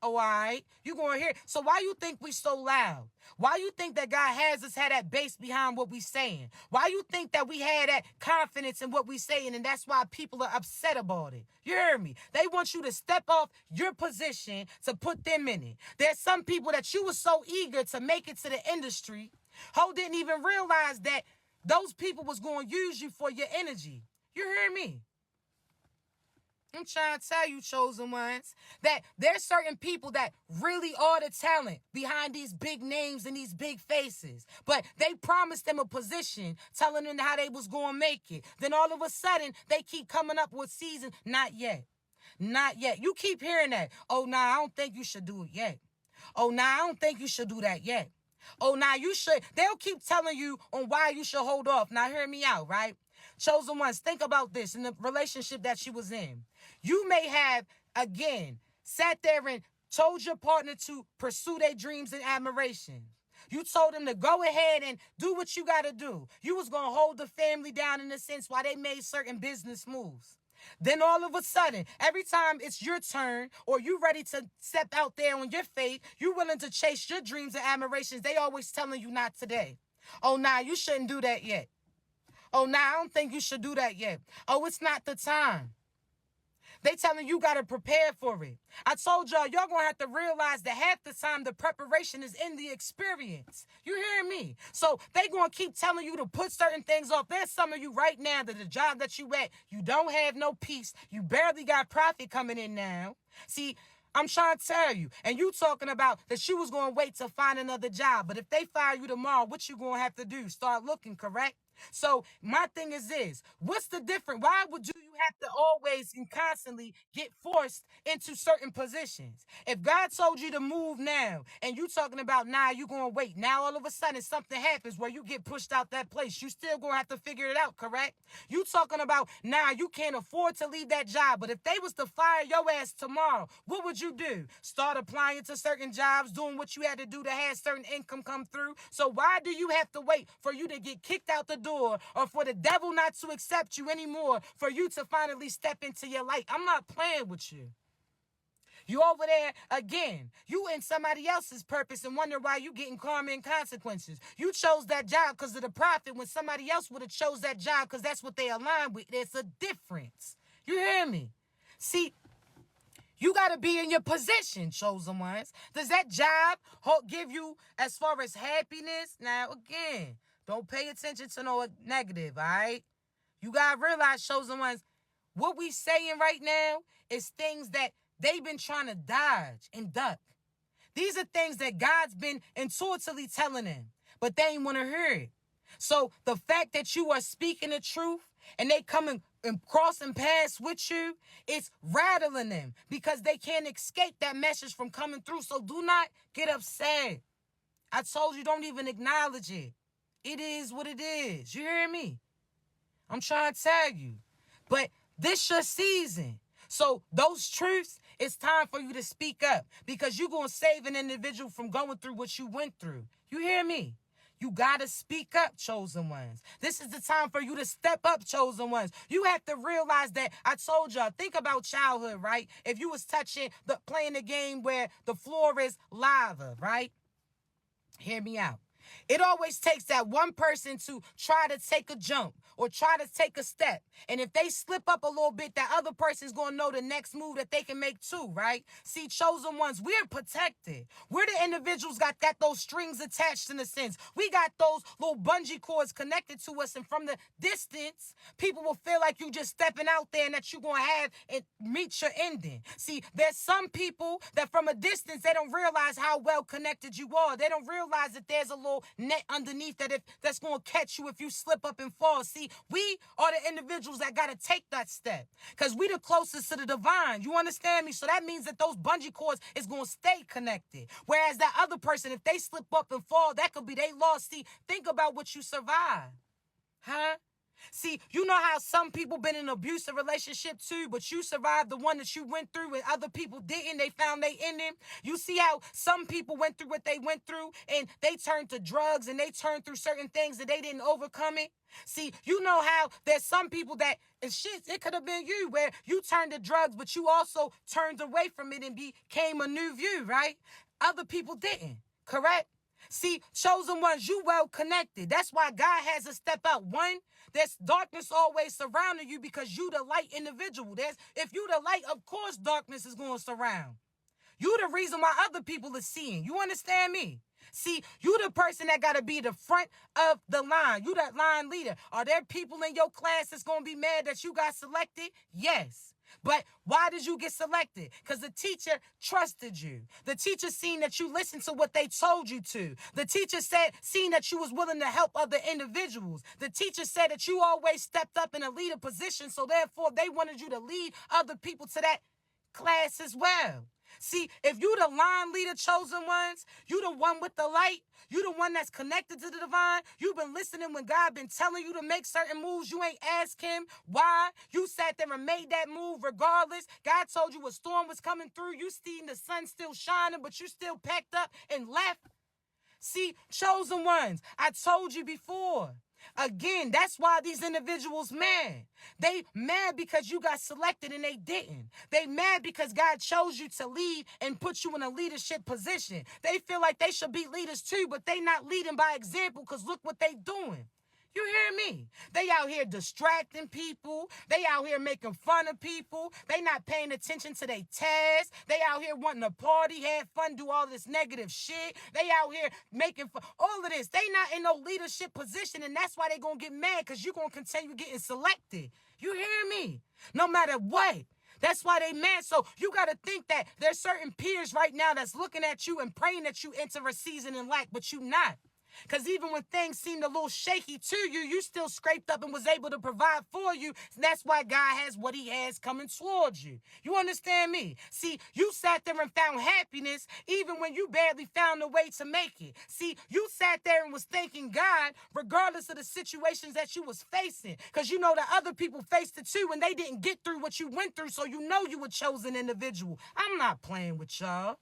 Oh, all right. You're going to hear it. So why you think we so loud? Why you think that God has us had that bass behind what we saying? Why you think that we had that confidence in what we saying, and that's why people are upset about it? You hear me? They want you to step off your position to put them in it. There's some people that you were so eager to make it to the industry, who didn't even realize that those people was going to use you for your energy. You hear me? I'm trying to tell you, chosen ones, that there's certain people that really are the talent behind these big names and these big faces. But they promised them a position, telling them how they was going to make it. Then all of a sudden, they keep coming up with season. Not yet. Not yet. You keep hearing that. Oh, nah, I don't think you should do it yet. Oh, nah, I don't think you should do that yet. Oh, nah, you should. They'll keep telling you on why you should hold off. Now, hear me out, right? Chosen ones, think about this in the relationship that she was in. You may have, again, sat there and told your partner to pursue their dreams and admiration. You told them to go ahead and do what you got to do. You was going to hold the family down in a sense while they made certain business moves. Then all of a sudden, every time it's your turn or you ready to step out there on your faith, you willing to chase your dreams and admirations, they always telling you not today. Oh, nah, you shouldn't do that yet. Oh, nah, I don't think you should do that yet. Oh, it's not the time. They telling you got to prepare for it. I told y'all going to have to realize that half the time the preparation is in the experience. You hear me? So they going to keep telling you to put certain things off. There's some of you right now that the job that you at, you don't have no peace. You barely got profit coming in now. See, I'm trying to tell you. And you talking about that you was going to wait to find another job. But if they fire you tomorrow, what you going to have to do? Start looking, correct? So my thing is this. What's the difference? Why would you have to always and constantly get forced into certain positions? If God told you to move now and you talking about now you going to wait. Now all of a sudden something happens where you get pushed out that place. You still going to have to figure it out, correct? You talking about now you can't afford to leave that job. But if they was to fire your ass tomorrow, what would you do? Start applying to certain jobs, doing what you had to do to have certain income come through. So why do you have to wait for you to get kicked out the door or for the devil not to accept you anymore for you to finally step into your light? I'm not playing with you. You over there again. You in somebody else's purpose and wonder why you getting karma and consequences. You chose that job because of the profit when somebody else would have chose that job because that's what they align with. There's a difference. You hear me? See, you got to be in your position, chosen ones. Does that job give you as far as happiness? Now, again, don't pay attention to no negative, all right? You got to realize, chosen ones, what we saying right now is things that they've been trying to dodge and duck. These are things that God's been intuitively telling them, but they ain't want to hear it. So the fact that you are speaking the truth and they coming and crossing paths with you, it's rattling them because they can't escape that message from coming through. So do not get upset. I told you, don't even acknowledge it. It is what it is. You hear me? I'm trying to tell you. But this your season. So those truths, it's time for you to speak up because you're going to save an individual from going through what you went through. You hear me? You got to speak up, chosen ones. This is the time for you to step up, chosen ones. You have to realize that I told y'all, think about childhood, right? If you was playing the game where the floor is lava, right? Hear me out. It always takes that one person to try to take a jump or try to take a step. And if they slip up a little bit, that other person's going to know the next move that they can make too, right? See, chosen ones, we're protected. We're the individuals got those strings attached in a sense. We got those little bungee cords connected to us. And from the distance, people will feel like you just stepping out there and that you're going to have and reach your ending. See, there's some people that from a distance, they don't realize how well connected you are. They don't realize that there's a little net underneath that's going to catch you if you slip up and fall. See, we are the individuals that got to take that step because we the closest to the divine. You understand me? So that means that those bungee cords is going to stay connected. Whereas that other person, if they slip up and fall, that could be they lost. See, think about what you survived. Huh? See, you know how some people been in an abusive relationship too, but you survived the one that you went through and other people didn't. They found they ending. You see how some people went through what they went through and they turned to drugs and they turned through certain things that they didn't overcome it. See, you know how there's some people that, and shit, it could have been you where you turned to drugs, but you also turned away from it and became a new view, right? Other people didn't, correct? See, chosen ones, you well connected. That's why God has to step out. One, there's darkness always surrounding you because you the light individual. If you the light, of course darkness is going to surround. You the reason why other people are seeing. You understand me? See, you the person that got to be the front of the line. You that line leader. Are there people in your class that's going to be mad that you got selected? Yes. But why did you get selected? Because the teacher trusted you. The teacher seen that you listened to what they told you to. The teacher seen that you was willing to help other individuals. The teacher said that you always stepped up in a leader position, so therefore they wanted you to lead other people to that class as well. See, if you the line leader, chosen ones, you the one with the light, you the one that's connected to the divine, you've been listening when God been telling you to make certain moves, you ain't asked him why, you sat there and made that move regardless. God told you a storm was coming through, you seen the sun still shining, but you still packed up and left. See, chosen ones, I told you before. Again, that's why these individuals mad. They mad because you got selected and they didn't. They mad because God chose you to lead and put you in a leadership position. They feel like they should be leaders too, but they not leading by example because look what they doing. You hear me? They out here distracting people. They out here making fun of people. They not paying attention to their tasks. They out here wanting to party, have fun, do all this negative shit. They out here making fun. All of this. They not in no leadership position, and that's why they going to get mad because you're going to continue getting selected. You hear me? No matter what. That's why they mad. So you got to think that there's certain peers right now that's looking at you and praying that you enter a season in lack, but you not. Because even when things seemed a little shaky to you, you still scraped up and was able to provide for you. That's why God has what he has coming towards you. You understand me? See, you sat there and found happiness even when you barely found a way to make it. See, you sat there and was thanking God regardless of the situations that you was facing. Because you know that other people faced it too and they didn't get through what you went through, so you know you a chosen individual. I'm not playing with y'all.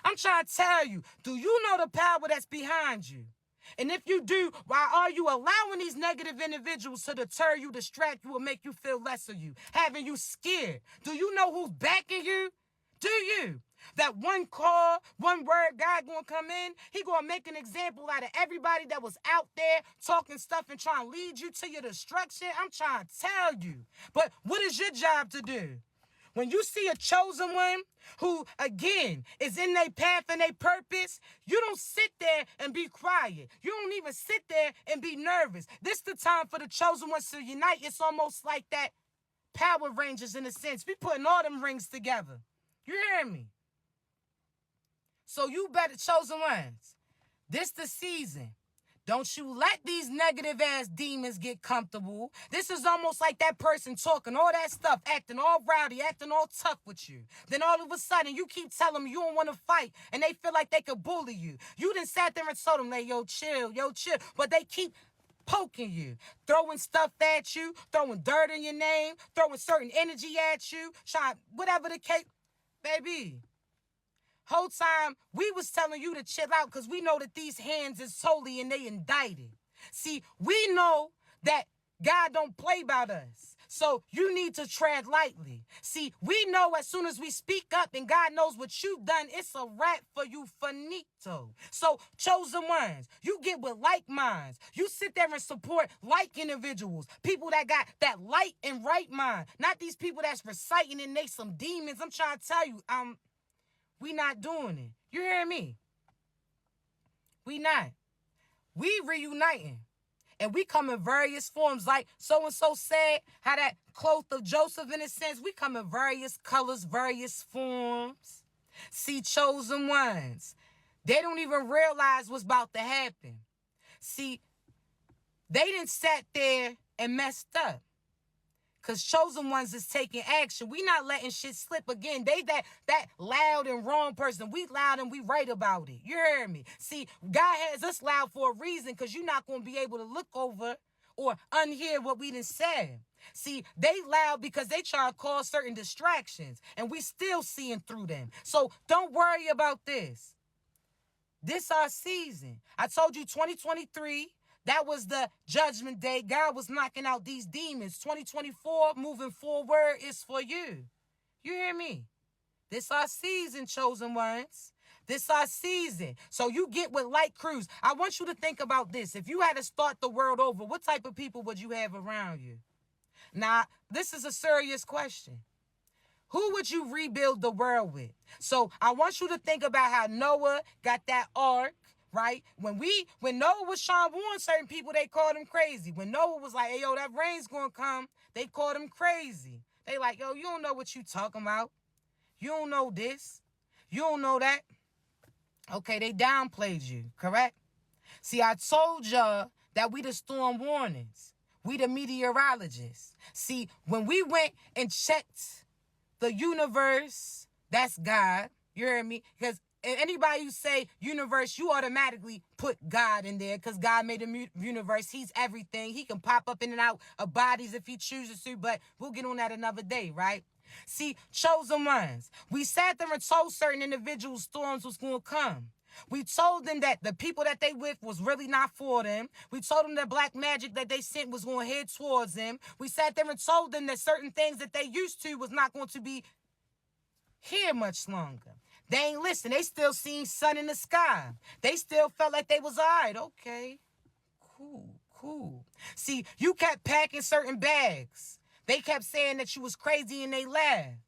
I'm trying to tell you, do you know the power that's behind you? And if you do, why are you allowing these negative individuals to deter you, distract you, or make you feel less of you, having you scared? Do you know who's backing you? Do you? That one call, one word, God gonna come in, he gonna make an example out of everybody that was out there talking stuff and trying to lead you to your destruction. I'm trying to tell you. But what is your job to do? When you see a chosen one who, again, is in their path and their purpose, you don't sit there and be quiet. You don't even sit there and be nervous. This the time for the chosen ones to unite. It's almost like that Power Rangers in a sense. We putting all them rings together. You hear me? So you better, chosen ones, this the season. Don't you let these negative ass demons get comfortable. This is almost like that person talking all that stuff, acting all rowdy, acting all tough with you. Then all of a sudden you keep telling them you don't want to fight and they feel like they could bully you. You done sat there and told them, like, yo, chill. But they keep poking you, throwing stuff at you, throwing dirt in your name, throwing certain energy at you, trying, whatever the case, baby. Whole time, we was telling you to chill out because we know that these hands is holy and they indicted. See, we know that God don't play about us. So you need to tread lightly. See, we know as soon as we speak up and God knows what you've done, it's a wrap for you, finito. So, chosen ones, you get with like minds. You sit there and support like individuals. People that got that light and right mind. Not these people that's reciting and they some demons. I'm trying to tell you, we not doing it. You hear me? We not. We reuniting. And we come in various forms. Like so-and-so said, how that cloth of Joseph, in a sense, we come in various colors, various forms. See, chosen ones, they don't even realize what's about to happen. See, they didn't sat there and messed up. Because chosen ones is taking action. We not letting shit slip again. They that loud and wrong person. We loud and we right about it. You hear me? See, God has us loud for a reason because you're not going to be able to look over or unhear what we done said. See, they loud because they try to cause certain distractions and we still seeing through them. So don't worry about this. This our season. I told you 2023. That was the judgment day. God was knocking out these demons. 2024, moving forward, is for you. You hear me? This our season, chosen ones. This our season. So you get with light crews. I want you to think about this. If you had to start the world over, what type of people would you have around you? Now, this is a serious question. Who would you rebuild the world with? So I want you to think about how Noah got that ark. Right? When Noah was trying to warn certain people, they called him crazy. When Noah was like, hey, yo, that rain's going to come, they called him crazy. They like, yo, you don't know what you talking about. You don't know this. You don't know that. Okay, they downplayed you, correct? See, I told y'all that we the storm warnings. We the meteorologists. See, when we went and checked the universe, that's God. You hear me? Because anybody who say universe, you automatically put God in there because God made the universe. He's everything. He can pop up in and out of bodies if he chooses to, but we'll get on that another day, right? See, chosen ones. We sat there and told certain individuals storms was going to come. We told them that the people that they with was really not for them. We told them that black magic that they sent was going to head towards them. We sat there and told them that certain things that they used to was not going to be here much longer. They ain't listen. They still seen sun in the sky. They still felt like they was all right. Okay, cool. See, you kept packing certain bags. They kept saying that you was crazy and they laughed.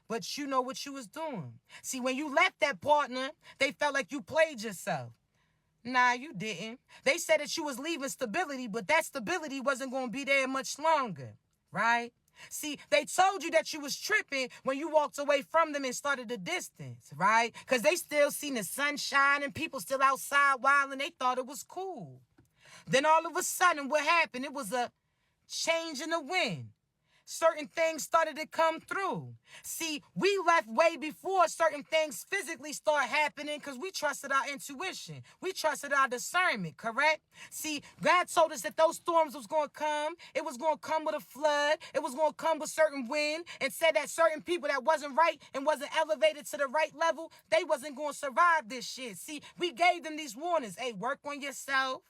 But you know what you was doing. See, when you left that partner, they felt like you played yourself. Nah, you didn't. They said that you was leaving stability, but that stability wasn't going to be there much longer, right? See, they told you that you was tripping when you walked away from them and started the distance, right? Because they still seen the sunshine and people still outside wild and they thought it was cool. Then all of a sudden, what happened? It was a change in the wind. Certain things started to come through. See, we left way before certain things physically start happening because we trusted our intuition. We trusted our discernment, correct? See, God told us that those storms was going to come. It was going to come with a flood. It was going to come with certain wind, and said that certain people that wasn't right and wasn't elevated to the right level, they wasn't going to survive this shit. See, we gave them these warnings. Hey, work on yourself.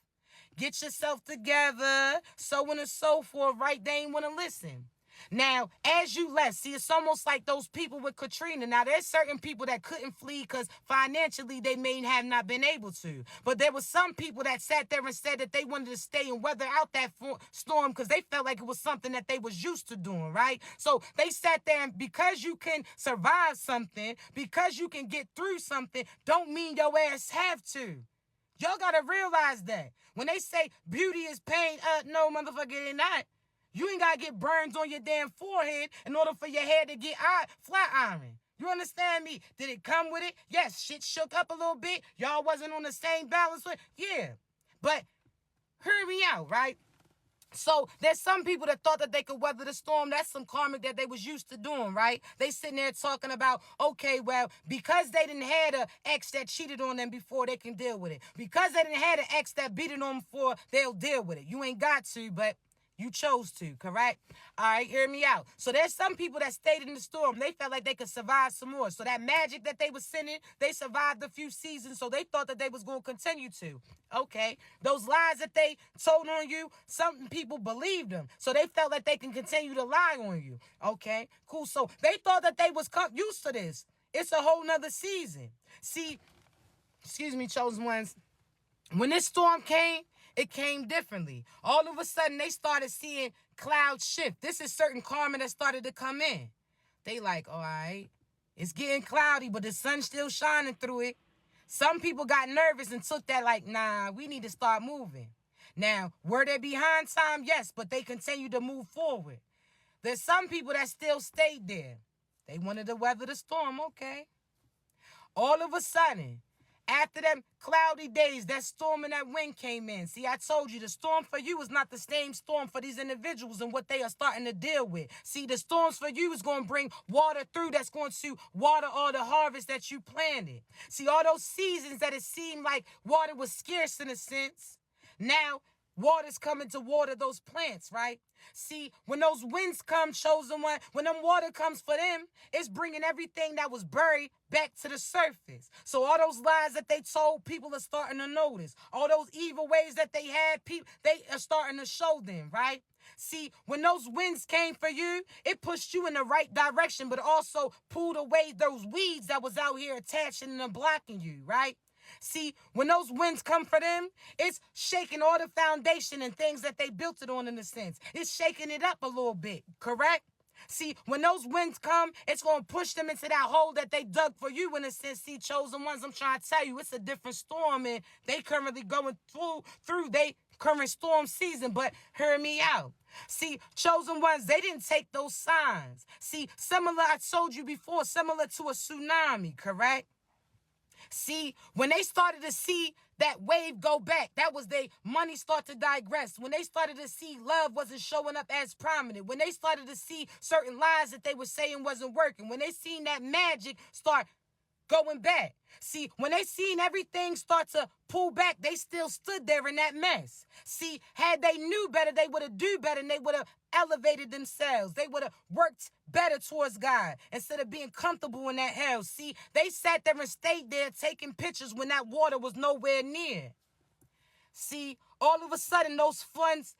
Get yourself together. So on and so forth, right? They ain't want to listen. Now, as you left, see, it's almost like those people with Katrina. Now, there's certain people that couldn't flee because financially they may have not been able to. But there were some people that sat there and said that they wanted to stay and weather out that storm because they felt like it was something that they was used to doing, right? So they sat there, and because you can survive something, because you can get through something, don't mean your ass have to. Y'all got to realize that. When they say beauty is pain, no, motherfucker, it ain't not. You ain't got to get burns on your damn forehead in order for your hair to get flat iron. You understand me? Did it come with it? Yes, shit shook up a little bit. Y'all wasn't on the same balance with yeah. But hear me out, right? So there's some people that thought that they could weather the storm. That's some karmic that they was used to doing, right? They sitting there talking about, okay, well, because they didn't have an ex that cheated on them before, they can deal with it. Because they didn't have an ex that beat it on them before, they'll deal with it. You ain't got to, but you chose to, correct? All right, hear me out. So there's some people that stayed in the storm. They felt like they could survive some more. So that magic that they was sending, they survived a few seasons, so they thought that they was going to continue to. Okay, those lies that they told on you, some people believed them. So they felt like they can continue to lie on you. Okay, cool. So they thought that they was used to this. It's a whole nother season. See, excuse me, chosen ones. When this storm came, it came differently. All of a sudden, they started seeing clouds shift. This is certain karma that started to come in. They like, all right, it's getting cloudy, but the sun's still shining through it. Some people got nervous and took that like, nah, we need to start moving. Now, were they behind time? Yes, but they continued to move forward. There's some people that still stayed there. They wanted to weather the storm, okay. All of a sudden, after them cloudy days, that storm and that wind came in. See, I told you, the storm for you is not the same storm for these individuals and what they are starting to deal with. See, the storms for you is going to bring water through that's going to water all the harvest that you planted. See, all those seasons that it seemed like water was scarce in a sense, now water's coming to water those plants, right? See, when those winds come, chosen one, when them water comes for them, it's bringing everything that was buried back to the surface. So all those lies that they told, people are starting to notice. All those evil ways that they had, people, they are starting to show them, right? See, when those winds came for you, it pushed you in the right direction, but also pulled away those weeds that was out here attaching and blocking you, right? See, when those winds come for them, it's shaking all the foundation and things that they built it on in a sense. It's shaking it up a little bit, correct? See, when those winds come, it's going to push them into that hole that they dug for you in a sense. See, chosen ones, I'm trying to tell you, it's a different storm and they currently going through their current storm season, but hear me out. See, chosen ones, they didn't take those signs. See, similar, I told you before, similar to a tsunami, correct? See, when they started to see that wave go back, that was their money start to digress. When they started to see love wasn't showing up as prominent. When they started to see certain lies that they were saying wasn't working. When they seen that magic start going back. See, when they seen everything start to pull back, they still stood there in that mess. See, had they knew better, they would have do better and they would have elevated themselves. They would have worked better towards God instead of being comfortable in that hell. See, they sat there and stayed there taking pictures when that water was nowhere near. See, all of a sudden, those floods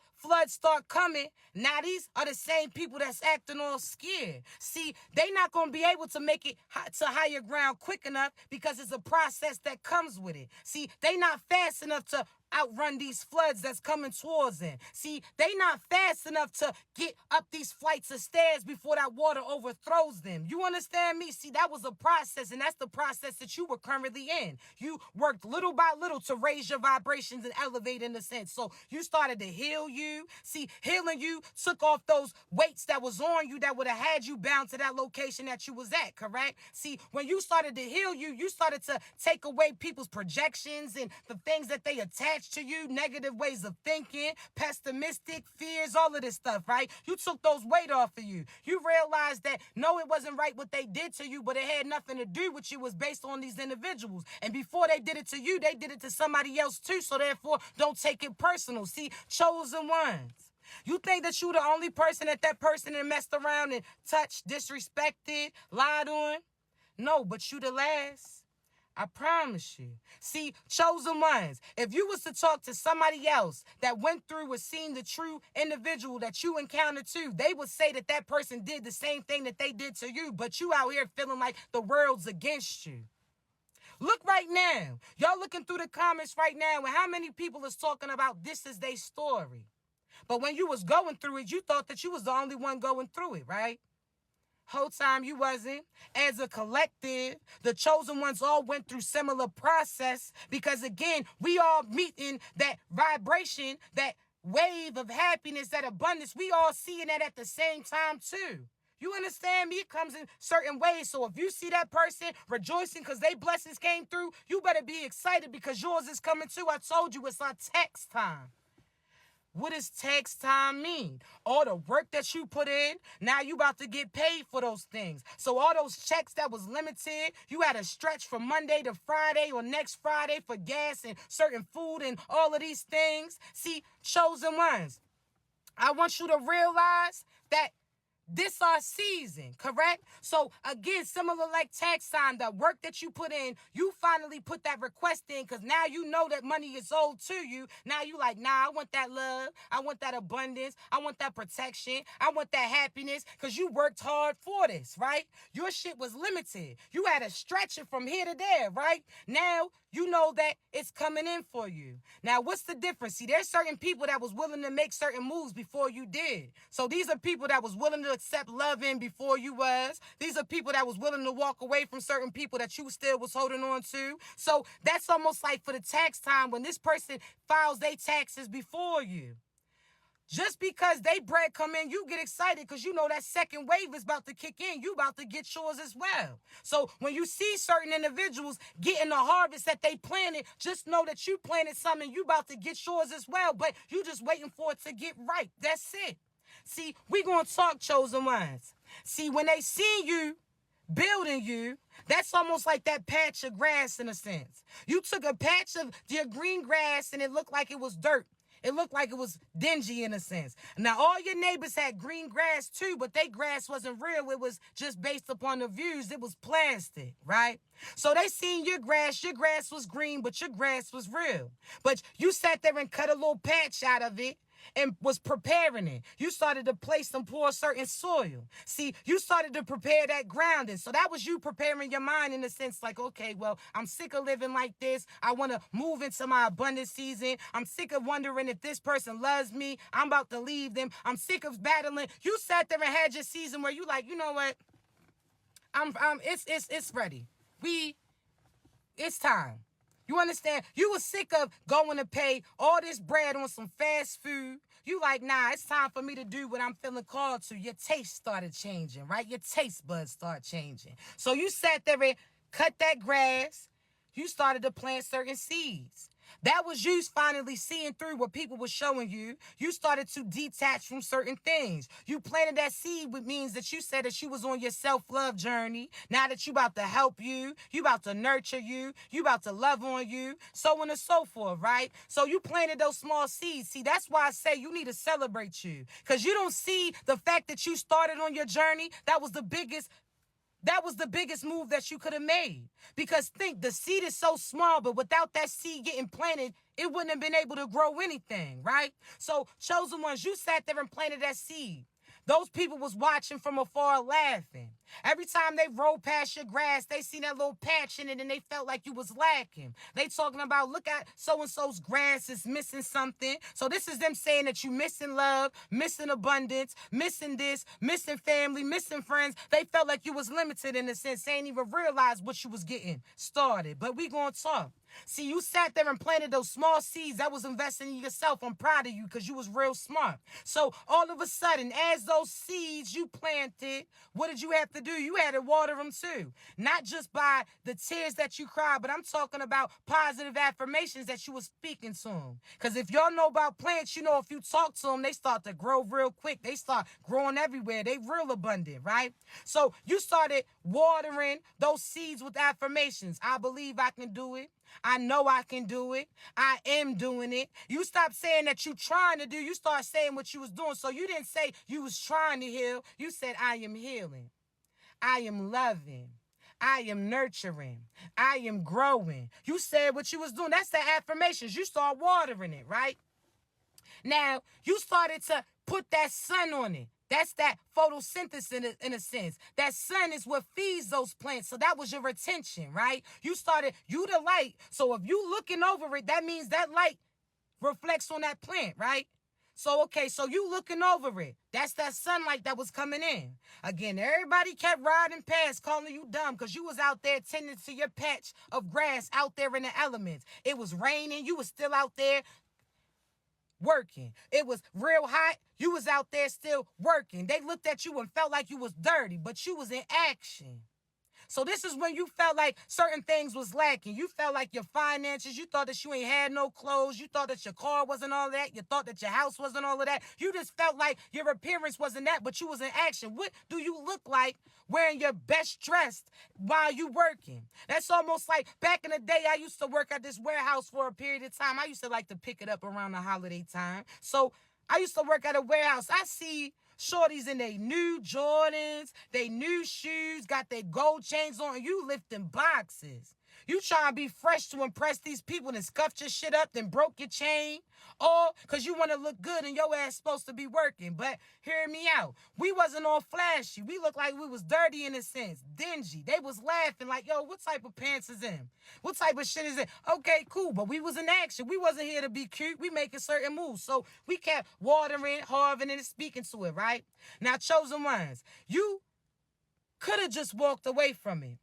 start coming. Now, these are the same people that's acting all scared. See, they not going to be able to make it to higher ground quick enough because it's a process that comes with it. See, they not fast enough to outrun these floods that's coming towards them. See, they not fast enough to get up these flights of stairs before that water overthrows them. You understand me? See, that was a process, and that's the process that you were currently in. You worked little by little to raise your vibrations and elevate in a sense. So you started to heal you. See, healing you took off those weights that was on you that would have had you bound to that location that you was at, correct? See, when you started to heal you, you started to take away people's projections and the things that they attached to you, negative ways of thinking, pessimistic fears, all of this stuff, right? You took those weight off of you. You realized that no, it wasn't right what they did to you, but it had nothing to do with you. It was based on these individuals. And before they did it to you, they did it to somebody else too. So therefore, don't take it personal. See, chosen ones. You think that you the only person that person that messed around and touched, disrespected, lied on? No, but you the last. I promise you. See, chosen ones, if you was to talk to somebody else that went through or seen the true individual that you encountered too, they would say that that person did the same thing that they did to you, but you out here feeling like the world's against you. Look right now. Y'all looking through the comments right now, and how many people is talking about this is their story? But when you was going through it, you thought that you was the only one going through it, right? Whole time you wasn't. As a collective, the chosen ones all went through similar process because, again, we all meeting that vibration, that wave of happiness, that abundance. We all seeing that at the same time, too. You understand me? It comes in certain ways. So if you see that person rejoicing because they blessings came through, you better be excited because yours is coming too. I told you it's our text time. What does text time mean? All the work that you put in, now you about to get paid for those things. So all those checks that was limited, you had to stretch from Monday to Friday or next Friday for gas and certain food and all of these things. See, chosen ones, I want you to realize that this our season, correct? So again, similar like tax time, that work that you put in, you finally put that request in because now you know that money is owed to you. Now you like, nah, I want that love. I want that abundance. I want that protection. I want that happiness because you worked hard for this, right? Your shit was limited. You had to stretch it from here to there, right? Now you know that it's coming in for you. Now, what's the difference? See, there's certain people that was willing to make certain moves before you did. So these are people that was willing to accept love in before you was. These are people that was willing to walk away from certain people that you still was holding on to. So that's almost like for the tax time when this person files their taxes before you. Just because they bread come in, you get excited because you know that second wave is about to kick in. You about to get yours as well. So when you see certain individuals getting the harvest that they planted, just know that you planted something. You about to get yours as well, but you just waiting for it to get right. That's it. See, we going to talk, chosen ones. See, when they see you building you, that's almost like that patch of grass in a sense. You took a patch of your green grass and it looked like it was dirt. It looked like it was dingy in a sense. Now, all your neighbors had green grass too, but their grass wasn't real. It was just based upon the views. It was plastic, right? So they seen your grass was green, but your grass was real. But you sat there and cut a little patch out of it and was preparing it. You started to place and pour certain soil. See, you started to prepare that grounding. So that was you preparing your mind in a sense like, okay, well, I'm sick of living like this. I want to move into my abundant season. I'm sick of wondering if this person loves me. I'm about to leave them. I'm sick of battling. You sat there and had your season where you like, you know what? It's ready. It's time. You understand? You were sick of going to pay all this bread on some fast food. You like, nah, it's time for me to do what I'm feeling called to. Your taste started changing, right? Your taste buds start changing. So you sat there and cut that grass. You started to plant certain seeds. That was you finally seeing through what people were showing you. You started to detach from certain things. You planted that seed, which means that you said that you was on your self-love journey. Now that you about to help you about to nurture you about to love on you, so on and so forth, right? So you planted those small seeds. See, that's why I say you need to celebrate you. Because you don't see the fact that you started on your journey. That was the biggest move that you could have made. Because think, the seed is so small, but without that seed getting planted, it wouldn't have been able to grow anything, right? So, chosen ones, you sat there and planted that seed. Those people was watching from afar laughing. Every time they rolled past your grass, they seen that little patch in it and they felt like you was lacking. They talking about, look at so-and-so's grass is missing something. So this is them saying that you missing love, missing abundance, missing this, missing family, missing friends. They felt like you was limited in a sense. They ain't even realize what you was getting started. But we gonna talk. See, you sat there and planted those small seeds that was investing in yourself. I'm proud of you because you was real smart. So all of a sudden, as those seeds you planted, what did you have to do? You had to water them too. Not just by the tears that you cried, but I'm talking about positive affirmations that you were speaking to them. Because if y'all know about plants, you know if you talk to them, they start to grow real quick. They start growing everywhere. They real abundant, right? So you started watering those seeds with affirmations. I believe I can do it. I know I can do it. I am doing it. You stop saying that you trying to do. You start saying what you was doing. So you didn't say you was trying to heal. You said, I am healing. I am loving. I am nurturing. I am growing. You said what you was doing. That's the affirmations. You start watering it, right? Now, you started to put that sun on it. That's that photosynthesis in a sense. That sun is what feeds those plants. So that was your attention, right? You the light. So if you looking over it, that means that light reflects on that plant, right? So, okay, so you looking over it. That's that sunlight that was coming in. Again, everybody kept riding past calling you dumb because you was out there tending to your patch of grass out there in the elements. It was raining. You was still out there working. It was real hot. You was out there still working. They looked at you and felt like you was dirty, but you was in action. So this is when you felt like certain things was lacking. You felt like your finances, you thought that you ain't had no clothes. You thought that your car wasn't all that. You thought that your house wasn't all of that. You just felt like your appearance wasn't that, but you was in action. What do you look like wearing your best dressed while you working? That's almost like back in the day, I used to work at this warehouse for a period of time. I used to like to pick it up around the holiday time. So I used to work at a warehouse. I see shorties in their new Jordans, they new shoes, got their gold chains on, and you lifting boxes. You trying to be fresh to impress these people and scuffed your shit up, then broke your chain, all because you want to look good and your ass supposed to be working. But hear me out. We wasn't all flashy. We looked like we was dirty in a sense, dingy. They was laughing like, yo, what type of pants is in? What type of shit is it? Okay, cool, but we was in action. We wasn't here to be cute. We making certain moves. So we kept watering, harvesting, and speaking to it, right? Now, chosen ones, you could have just walked away from it.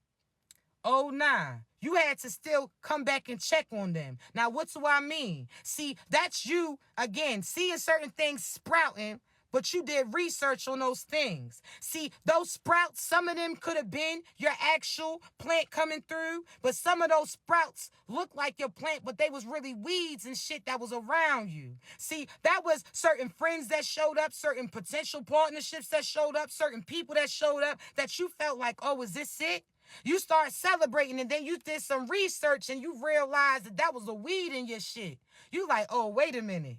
Oh, nah. You had to still come back and check on them. Now, what do I mean? See, that's you, again, seeing certain things sprouting, but you did research on those things. See, those sprouts, some of them could have been your actual plant coming through, but some of those sprouts look like your plant, but they was really weeds and shit that was around you. See, that was certain friends that showed up, certain potential partnerships that showed up, certain people that showed up that you felt like, oh, is this it? You start celebrating and then you did some research and you realized that was a weed in your shit. You like, oh, wait a minute.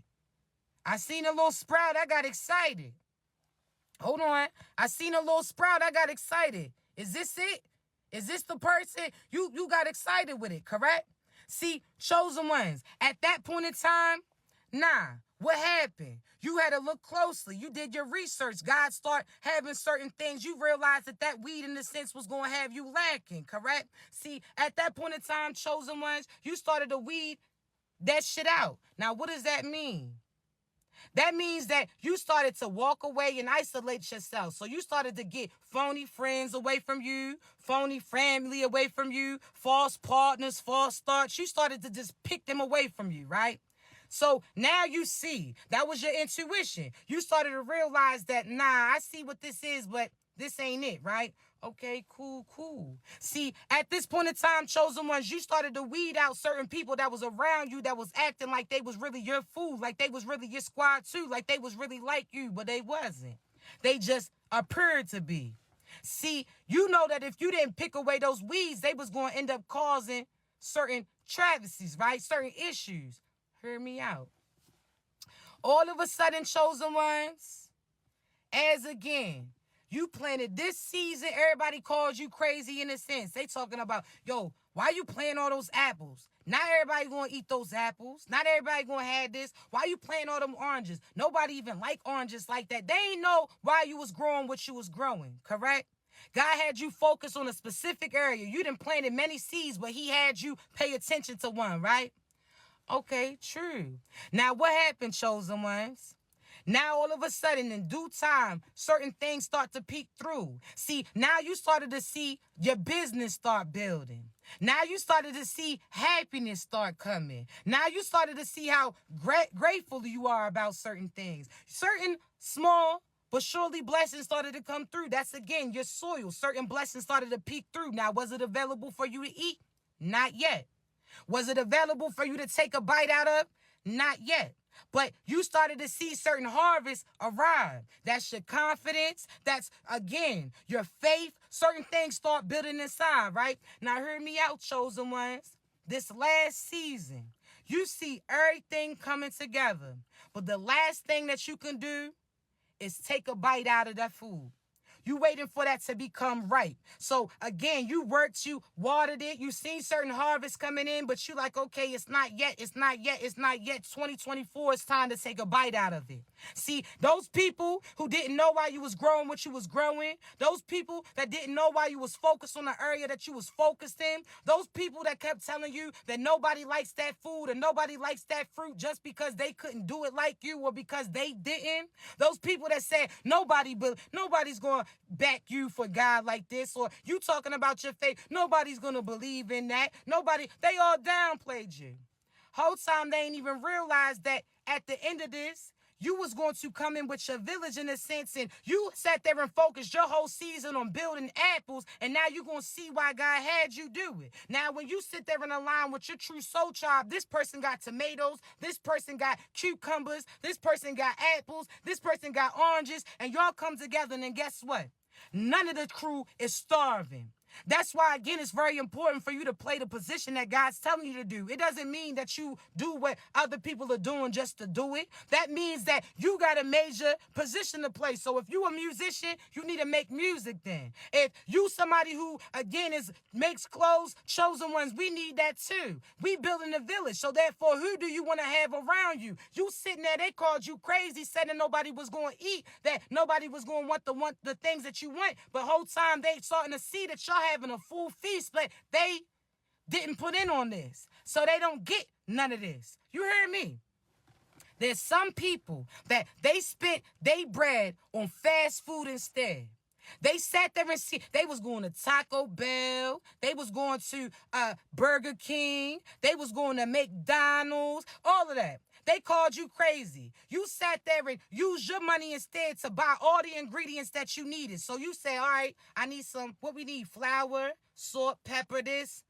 I seen a little sprout. I got excited. Hold on. I seen a little sprout. I got excited. Is this it? Is this the person? You got excited with it, correct? See, chosen ones, at that point in time, nah. What happened? You had to look closely. You did your research. God started having certain things. You realized that weed, in a sense, was going to have you lacking, correct? See, at that point in time, chosen ones, you started to weed that shit out. Now, what does that mean? That means that you started to walk away and isolate yourself. So you started to get phony friends away from you, phony family away from you, false partners, false starts. You started to just pick them away from you, right? So now you see, that was your intuition. You started to realize that, nah, I see what this is, but this ain't it, right? Okay, cool. See, at this point in time, chosen ones, you started to weed out certain people that was around you that was acting like they was really your fool, like they was really your squad too, like they was really like you, but they wasn't. They just appeared to be. See, you know that if you didn't pick away those weeds, they was going to end up causing certain travesties, right? Certain issues. Hear me out. All of a sudden, chosen ones, as again, you planted this season, everybody calls you crazy in a sense. They talking about, yo, why you planting all those apples? Not everybody going to eat those apples. Not everybody going to have this. Why you planting all them oranges? Nobody even like oranges like that. They ain't know why you was growing what you was growing, correct? God had you focus on a specific area. You done planted many seeds, but he had you pay attention to one, right? Okay, true. Now what happened, chosen ones? Now all of a sudden, in due time, certain things start to peek through. See, now you started to see your business start building. Now you started to see happiness start coming. Now you started to see how grateful you are about certain things. Certain small but surely blessings started to come through. That's again your soil. Certain blessings started to peek through. Now, was it available for you to eat? Not yet. Was it available for you to take a bite out of? Not yet. But you started to see certain harvests arrive. That's your confidence. That's, again, your faith. Certain things start building inside, right? Now, hear me out, chosen ones. This last season, you see everything coming together. But the last thing that you can do is take a bite out of that food. You waiting for that to become ripe. So again, you worked, you watered it, you seen certain harvests coming in, but you like, okay, it's not yet, it's not yet, it's not yet. 2024, it's time to take a bite out of it. See, those people who didn't know why you was growing what you was growing, those people that didn't know why you was focused on the area that you was focused in, those people that kept telling you that nobody likes that food and nobody likes that fruit just because they couldn't do it like you or because they didn't, those people that said nobody's going to back you for God like this, or you talking about your faith, nobody's going to believe in that. Nobody, they all downplayed you. Whole time they ain't even realized that at the end of this, you was going to come in with your village in a sense, and you sat there and focused your whole season on building apples, and now you're going to see why God had you do it. Now, when you sit there and align with your true soul tribe, this person got tomatoes, this person got cucumbers, this person got apples, this person got oranges, and y'all come together, and then guess what? None of the crew is starving. That's why, again, it's very important for you to play the position that God's telling you to do. It doesn't mean that you do what other people are doing just to do it. That means that you got a major position to play. So if you a musician, you need to make music then. If you somebody who, again, makes clothes, chosen ones, we need that too. We building a village. So therefore, who do you want to have around you? You sitting there, they called you crazy, said that nobody was going to eat, that nobody was going to want the things that you want. But whole time they starting to see that y'all having a full feast, but they didn't put in on this. So they don't get none of this. You hear me? There's some people that they spent their bread on fast food instead. They sat there and see, they was going to Taco Bell, they was going to Burger King, they was going to McDonald's, all of that. They called you crazy. You sat there and used your money instead to buy all the ingredients that you needed. So you say, all right, I need what we need, flour, salt, pepper, this.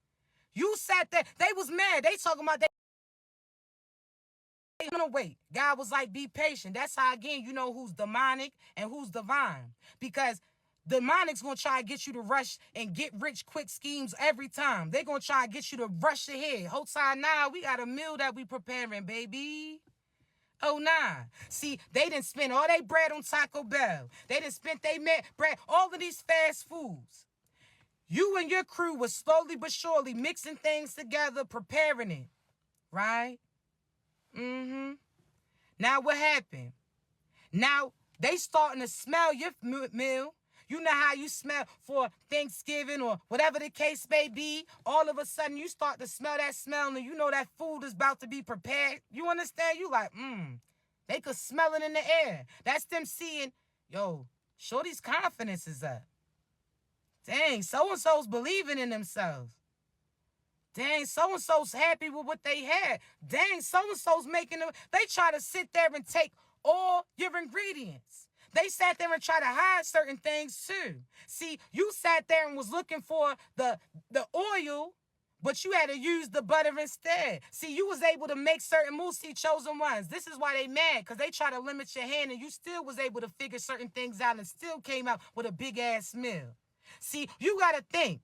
You sat there. They was mad. They talking about they gonna wait. God was like, be patient. That's how, again, you know who's demonic and who's divine. Because demonic's gonna try to get you to rush and get rich quick schemes every time. They're gonna try to get you to rush ahead. Whole time now, we got a meal that we preparing, baby. Oh, nah. See, they done spent all their bread on Taco Bell. They done spent their bread, all of these fast foods. You and your crew was slowly but surely mixing things together, preparing it, right? Now what happened? Now they starting to smell your meal. You know how you smell for Thanksgiving or whatever the case may be. All of a sudden, you start to smell that smell, and you know that food is about to be prepared. You understand? You like, they could smell it in the air. That's them seeing, yo, shorty's confidence is up. Dang, so-and-so's believing in themselves. Dang, so-and-so's happy with what they had. Dang, so-and-so's making them. They try to sit there and take all your ingredients. They sat there and tried to hide certain things too. See, you sat there and was looking for the oil, but you had to use the butter instead. See, you was able to make certain moves. See, chosen ones. This is why they mad, because they try to limit your hand, and you still was able to figure certain things out and still came out with a big-ass meal. See, you got to think.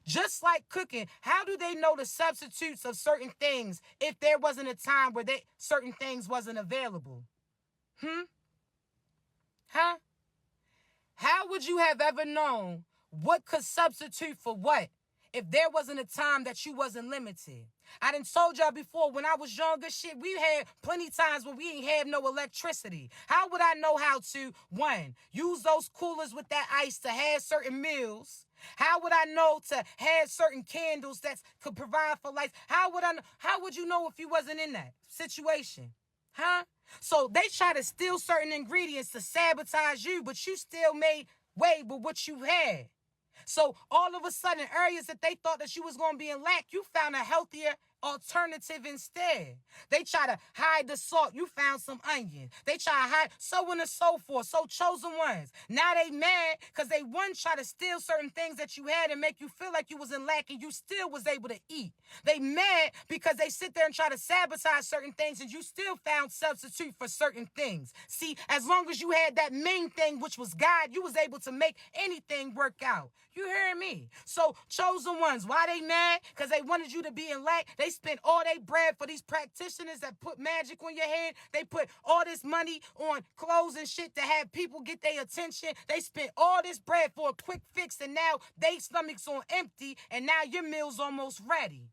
Just like cooking, how do they know the substitutes of certain things if there wasn't a time where certain things wasn't available? How would you have ever known what could substitute for what if there wasn't a time that you wasn't limited. I done told y'all before, when I was younger, shit, we had plenty times when we ain't have no electricity. How would I know how to, one, use those coolers with that ice to have certain meals? How would I know to have certain candles that could provide for life? How would you know if you wasn't in that situation? Huh? So they try to steal certain ingredients to sabotage you, but you still made way with what you had. So all of a sudden, areas that they thought that you was going to be in lack, you found a healthier alternative instead. They try to hide the salt. You found some onion. They try to hide so on and so forth. So chosen ones. Now they mad because they one try to steal certain things that you had and make you feel like you was in lack and you still was able to eat. They mad because they sit there and try to sabotage certain things and you still found substitute for certain things. See, as long as you had that main thing, which was God, you was able to make anything work out. You hear me? So chosen ones, why they mad? Because they wanted you to be in lack. They spent all their bread for these practitioners that put magic on your head. They put all this money on clothes and shit to have people get their attention. They spent all this bread for a quick fix and now they stomachs on empty and now your meal's almost ready.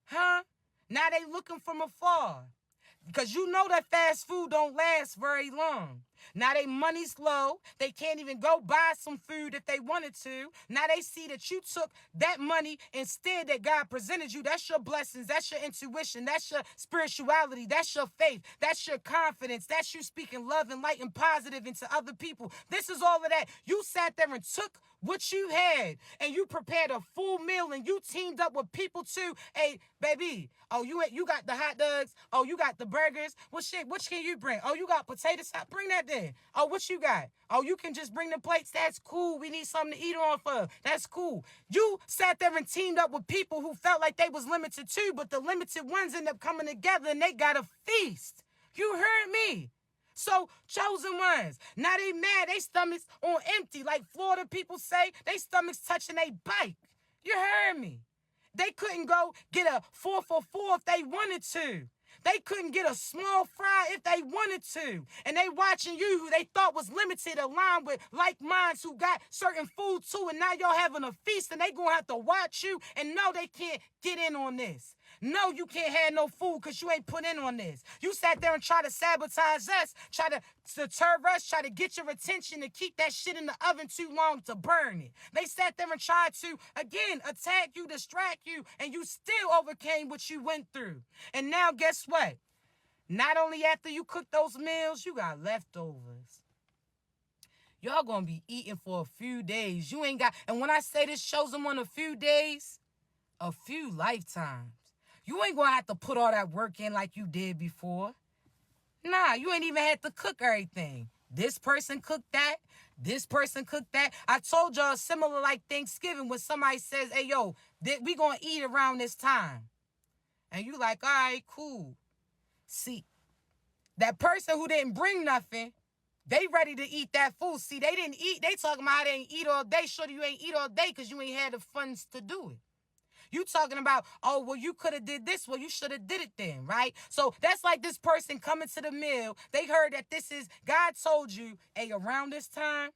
Huh? Now they looking from afar. Because you know that fast food don't last very long. Now they money's low. They can't even go buy some food if they wanted to. Now they see that you took that money instead that God presented you. That's your blessings. That's your intuition. That's your spirituality. That's your faith. That's your confidence. That's you speaking love and light and positive into other people. This is all of that. You sat there and took what you had and you prepared a full meal and you teamed up with people too. Hey, baby, oh, you got the hot dogs. Oh, you got the burgers. Well, shit, which can you bring? Oh, you got potato salad. Bring that then. Oh, what you got? Oh, you can just bring the plates. That's cool. We need something to eat off of. That's cool. You sat there and teamed up with people who felt like they was limited too, but the limited ones end up coming together and they got a feast. You heard me. So, chosen ones, now they mad, they stomachs on empty. Like Florida people say, they stomachs touching they bike. You heard me. They couldn't go get a 4 for 4 if they wanted to. They couldn't get a small fry if they wanted to. And they watching you who they thought was limited aligned with like minds who got certain food too. And now y'all having a feast and they gonna have to watch you and know they can't get in on this. No, you can't have no food because you ain't put in on this. You sat there and tried to sabotage us, try to deter us, try to get your attention to keep that shit in the oven too long to burn it. They sat there and tried to, again, attack you, distract you, and you still overcame what you went through. And now guess what? Not only after you cook those meals, you got leftovers. Y'all gonna be eating for a few days. You ain't got, and when I say this chosen one a few days, a few lifetimes. You ain't gonna have to put all that work in like you did before. Nah, you ain't even had to cook everything. This person cooked that. This person cooked that. I told y'all similar like Thanksgiving when somebody says, hey, yo, we gonna eat around this time. And you like, all right, cool. See, that person who didn't bring nothing, they ready to eat that food. See, they didn't eat. They talking about how they ain't eat all day. Sure, you ain't eat all day because you ain't had the funds to do it. You talking about, oh, well, you could have did this. Well, you should have did it then, right? So that's like this person coming to the meal. They heard that this is, God told you, hey, around this time,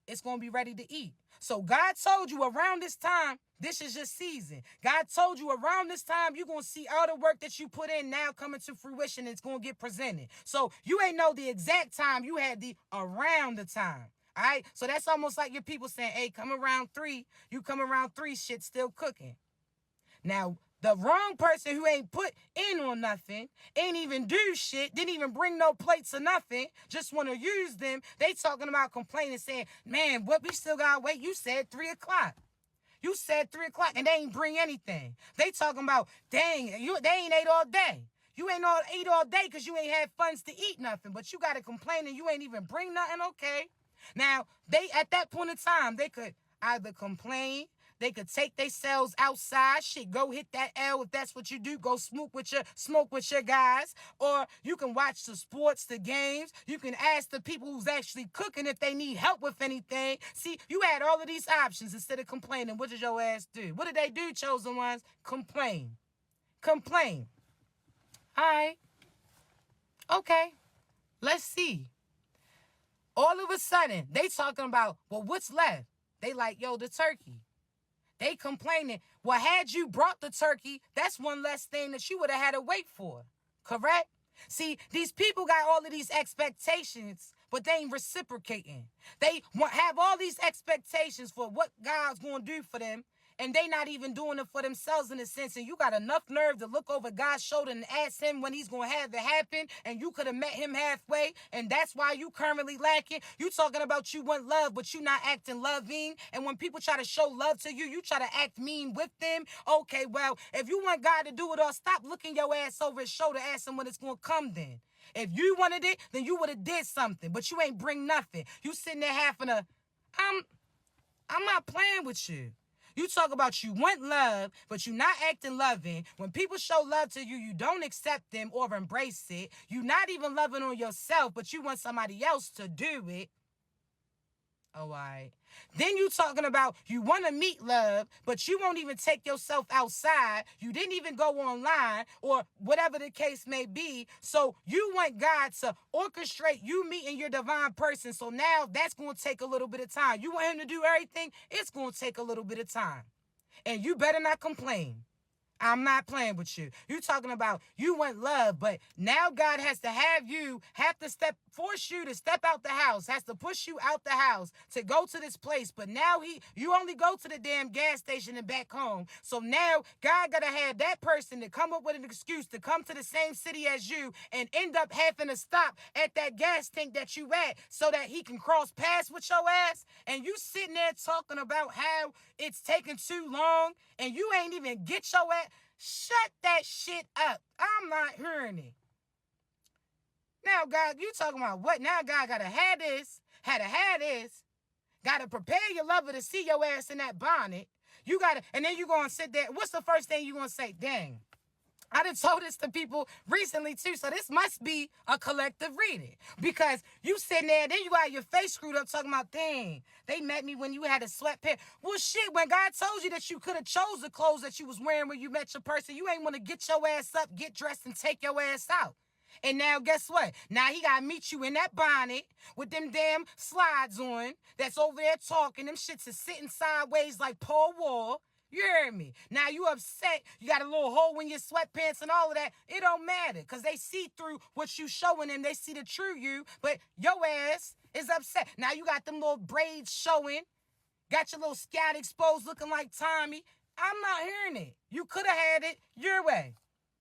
it's going to be ready to eat. So God told you around this time, this is your season. God told you around this time, you're going to see all the work that you put in now coming to fruition. It's going to get presented. So you ain't know the exact time. You had the around the time. All right? So that's almost like your people saying, hey, come around 3. You come around 3, shit still cooking. Now, the wrong person who ain't put in on nothing, ain't even do shit, didn't even bring no plates or nothing, just want to use them, they talking about complaining, saying, man, what, we still got to wait? You said 3 o'clock. You said 3 o'clock, and they ain't bring anything. They talking about, dang, they ain't ate all day. You ain't ate all day because you ain't had funds to eat nothing, but you got to complain and you ain't even bring nothing, okay. Now, they at that point in time, they could either complain, they could take themselves outside, shit, go hit that L if that's what you do, go smoke with your guys, or you can watch the sports, the games, you can ask the people who's actually cooking if they need help with anything. See, you had all of these options instead of complaining. What did your ass do? What did they do, chosen ones? Complain. Complain. All right. Okay. Let's see. All of a sudden, they talking about, well, what's left? They like, yo, the turkey. They complaining. Well, had you brought the turkey, that's one less thing that you would have had to wait for. Correct? See, these people got all of these expectations, but they ain't reciprocating. They have all these expectations for what God's going to do for them, and they not even doing it for themselves in a sense. And you got enough nerve to look over God's shoulder and ask him when he's going to have it happen, and you could have met him halfway, and that's why you currently lacking. You talking about you want love, but you not acting loving. And when people try to show love to you, you try to act mean with them. Okay, well, if you want God to do it all, stop looking your ass over his shoulder, ask him when it's going to come then. If you wanted it, then you would have did something, but you ain't bring nothing. You sitting there having a, I'm not playing with you. You talk about you want love, but you not acting loving. When people show love to you, you don't accept them or embrace it. You not even loving on yourself, but you want somebody else to do it. All right. Then you talking about you want to meet love, but you won't even take yourself outside. You didn't even go online or whatever the case may be. So you want God to orchestrate you meeting your divine person. So now that's going to take a little bit of time. You want him to do everything? It's going to take a little bit of time. And you better not complain. I'm not playing with you. You talking about you want love, but now God has to force you to step out the house, has to push you out the house to go to this place. But now you only go to the damn gas station and back home. So now God got to have that person to come up with an excuse to come to the same city as you and end up having to stop at that gas tank that you at so that he can cross paths with your ass. And you sitting there talking about how it's taking too long and you ain't even get your ass. Shut that shit up. I'm not hearing it. Now, God, you talking about what? Now, God got to have this, got to prepare your lover to see your ass in that bonnet. You got to, and then you going to sit there. What's the first thing you going to say? Dang. I done told this to people recently, too, so this must be a collective reading. Because you sitting there, then you got your face screwed up talking about, dang, they met me when you had a sweatpants. Well, shit, when God told you that you could have chose the clothes that you was wearing when you met your person, you ain't want to get your ass up, get dressed, and take your ass out. And now, guess what? Now he got to meet you in that bonnet with them damn slides on that's over there talking. Them shits is sitting sideways like Paul Wall. You heard me. Now you upset. You got a little hole in your sweatpants and all of that. It don't matter because they see through what you showing them. They see the true you, but your ass is upset. Now you got them little braids showing. Got your little scat exposed looking like Tommy. I'm not hearing it. You could have had it your way,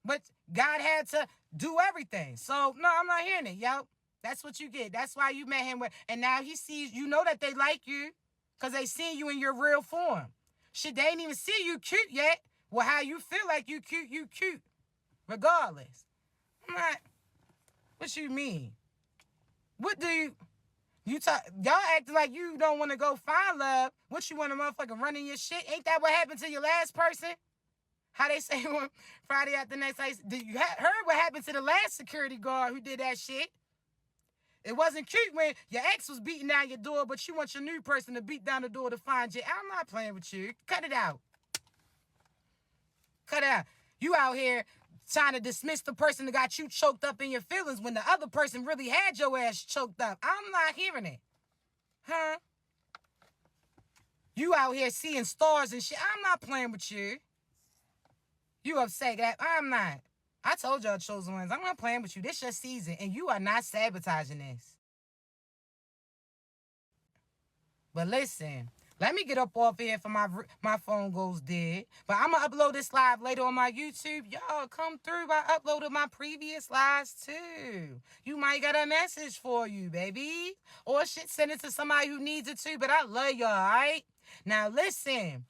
but God had to do everything. So, no, I'm not hearing it, yo. That's what you get. That's why you met him with. And now he sees, you know that they like you because they seen you in your real form. Shit, they ain't even see you cute yet. Well, how you feel like you cute. Regardless. I'm not, what you mean? What do you talk, y'all acting like you don't want to go find love. What you want a motherfucker running your shit? Ain't that what happened to your last person? How they say on Friday after next night, you heard what happened to the last security guard who did that shit? It wasn't cute when your ex was beating down your door, but you want your new person to beat down the door to find you. I'm not playing with you. Cut it out. Cut it out. You out here trying to dismiss the person that got you choked up in your feelings when the other person really had your ass choked up. I'm not hearing it. Huh? You out here seeing stars and shit. I'm not playing with you. You upset that? I'm not. I told y'all, chosen ones, I'm not playing with you. This your season, and you are not sabotaging this. But listen, let me get up off here for my phone goes dead. But I'm going to upload this live later on my YouTube. Y'all come through. I uploaded my previous lives, too. You might get a message for you, baby. Or shit, send it to somebody who needs it, too. But I love y'all, all right? Now, listen.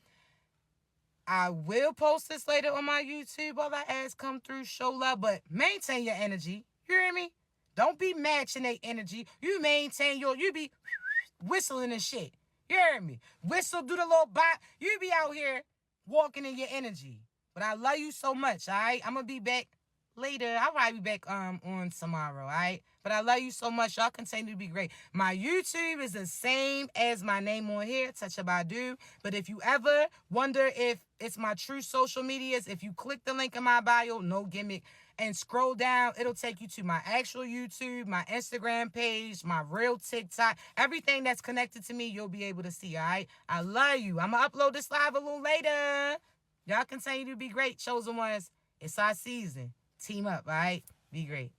I will post this later on my YouTube. All that ass come through, show love, but maintain your energy. You hear me? Don't be matching their energy. You maintain you be whistling and shit. You hear me? Whistle, do the little bop. You be out here walking in your energy. But I love you so much, all right? I'm going to be back later. I'll probably be back on tomorrow, all right? But I love you so much. Y'all continue to be great. My YouTube is the same as my name on here, Touch Up I Do. But if you ever wonder if it's my true social medias, if you click the link in my bio, no gimmick, and scroll down, it'll take you to my actual YouTube, my Instagram page, my real TikTok. Everything that's connected to me, you'll be able to see, all right? I love you. I'm going to upload this live a little later. Y'all continue to be great, chosen ones. It's our season. Team up, all right? Be great.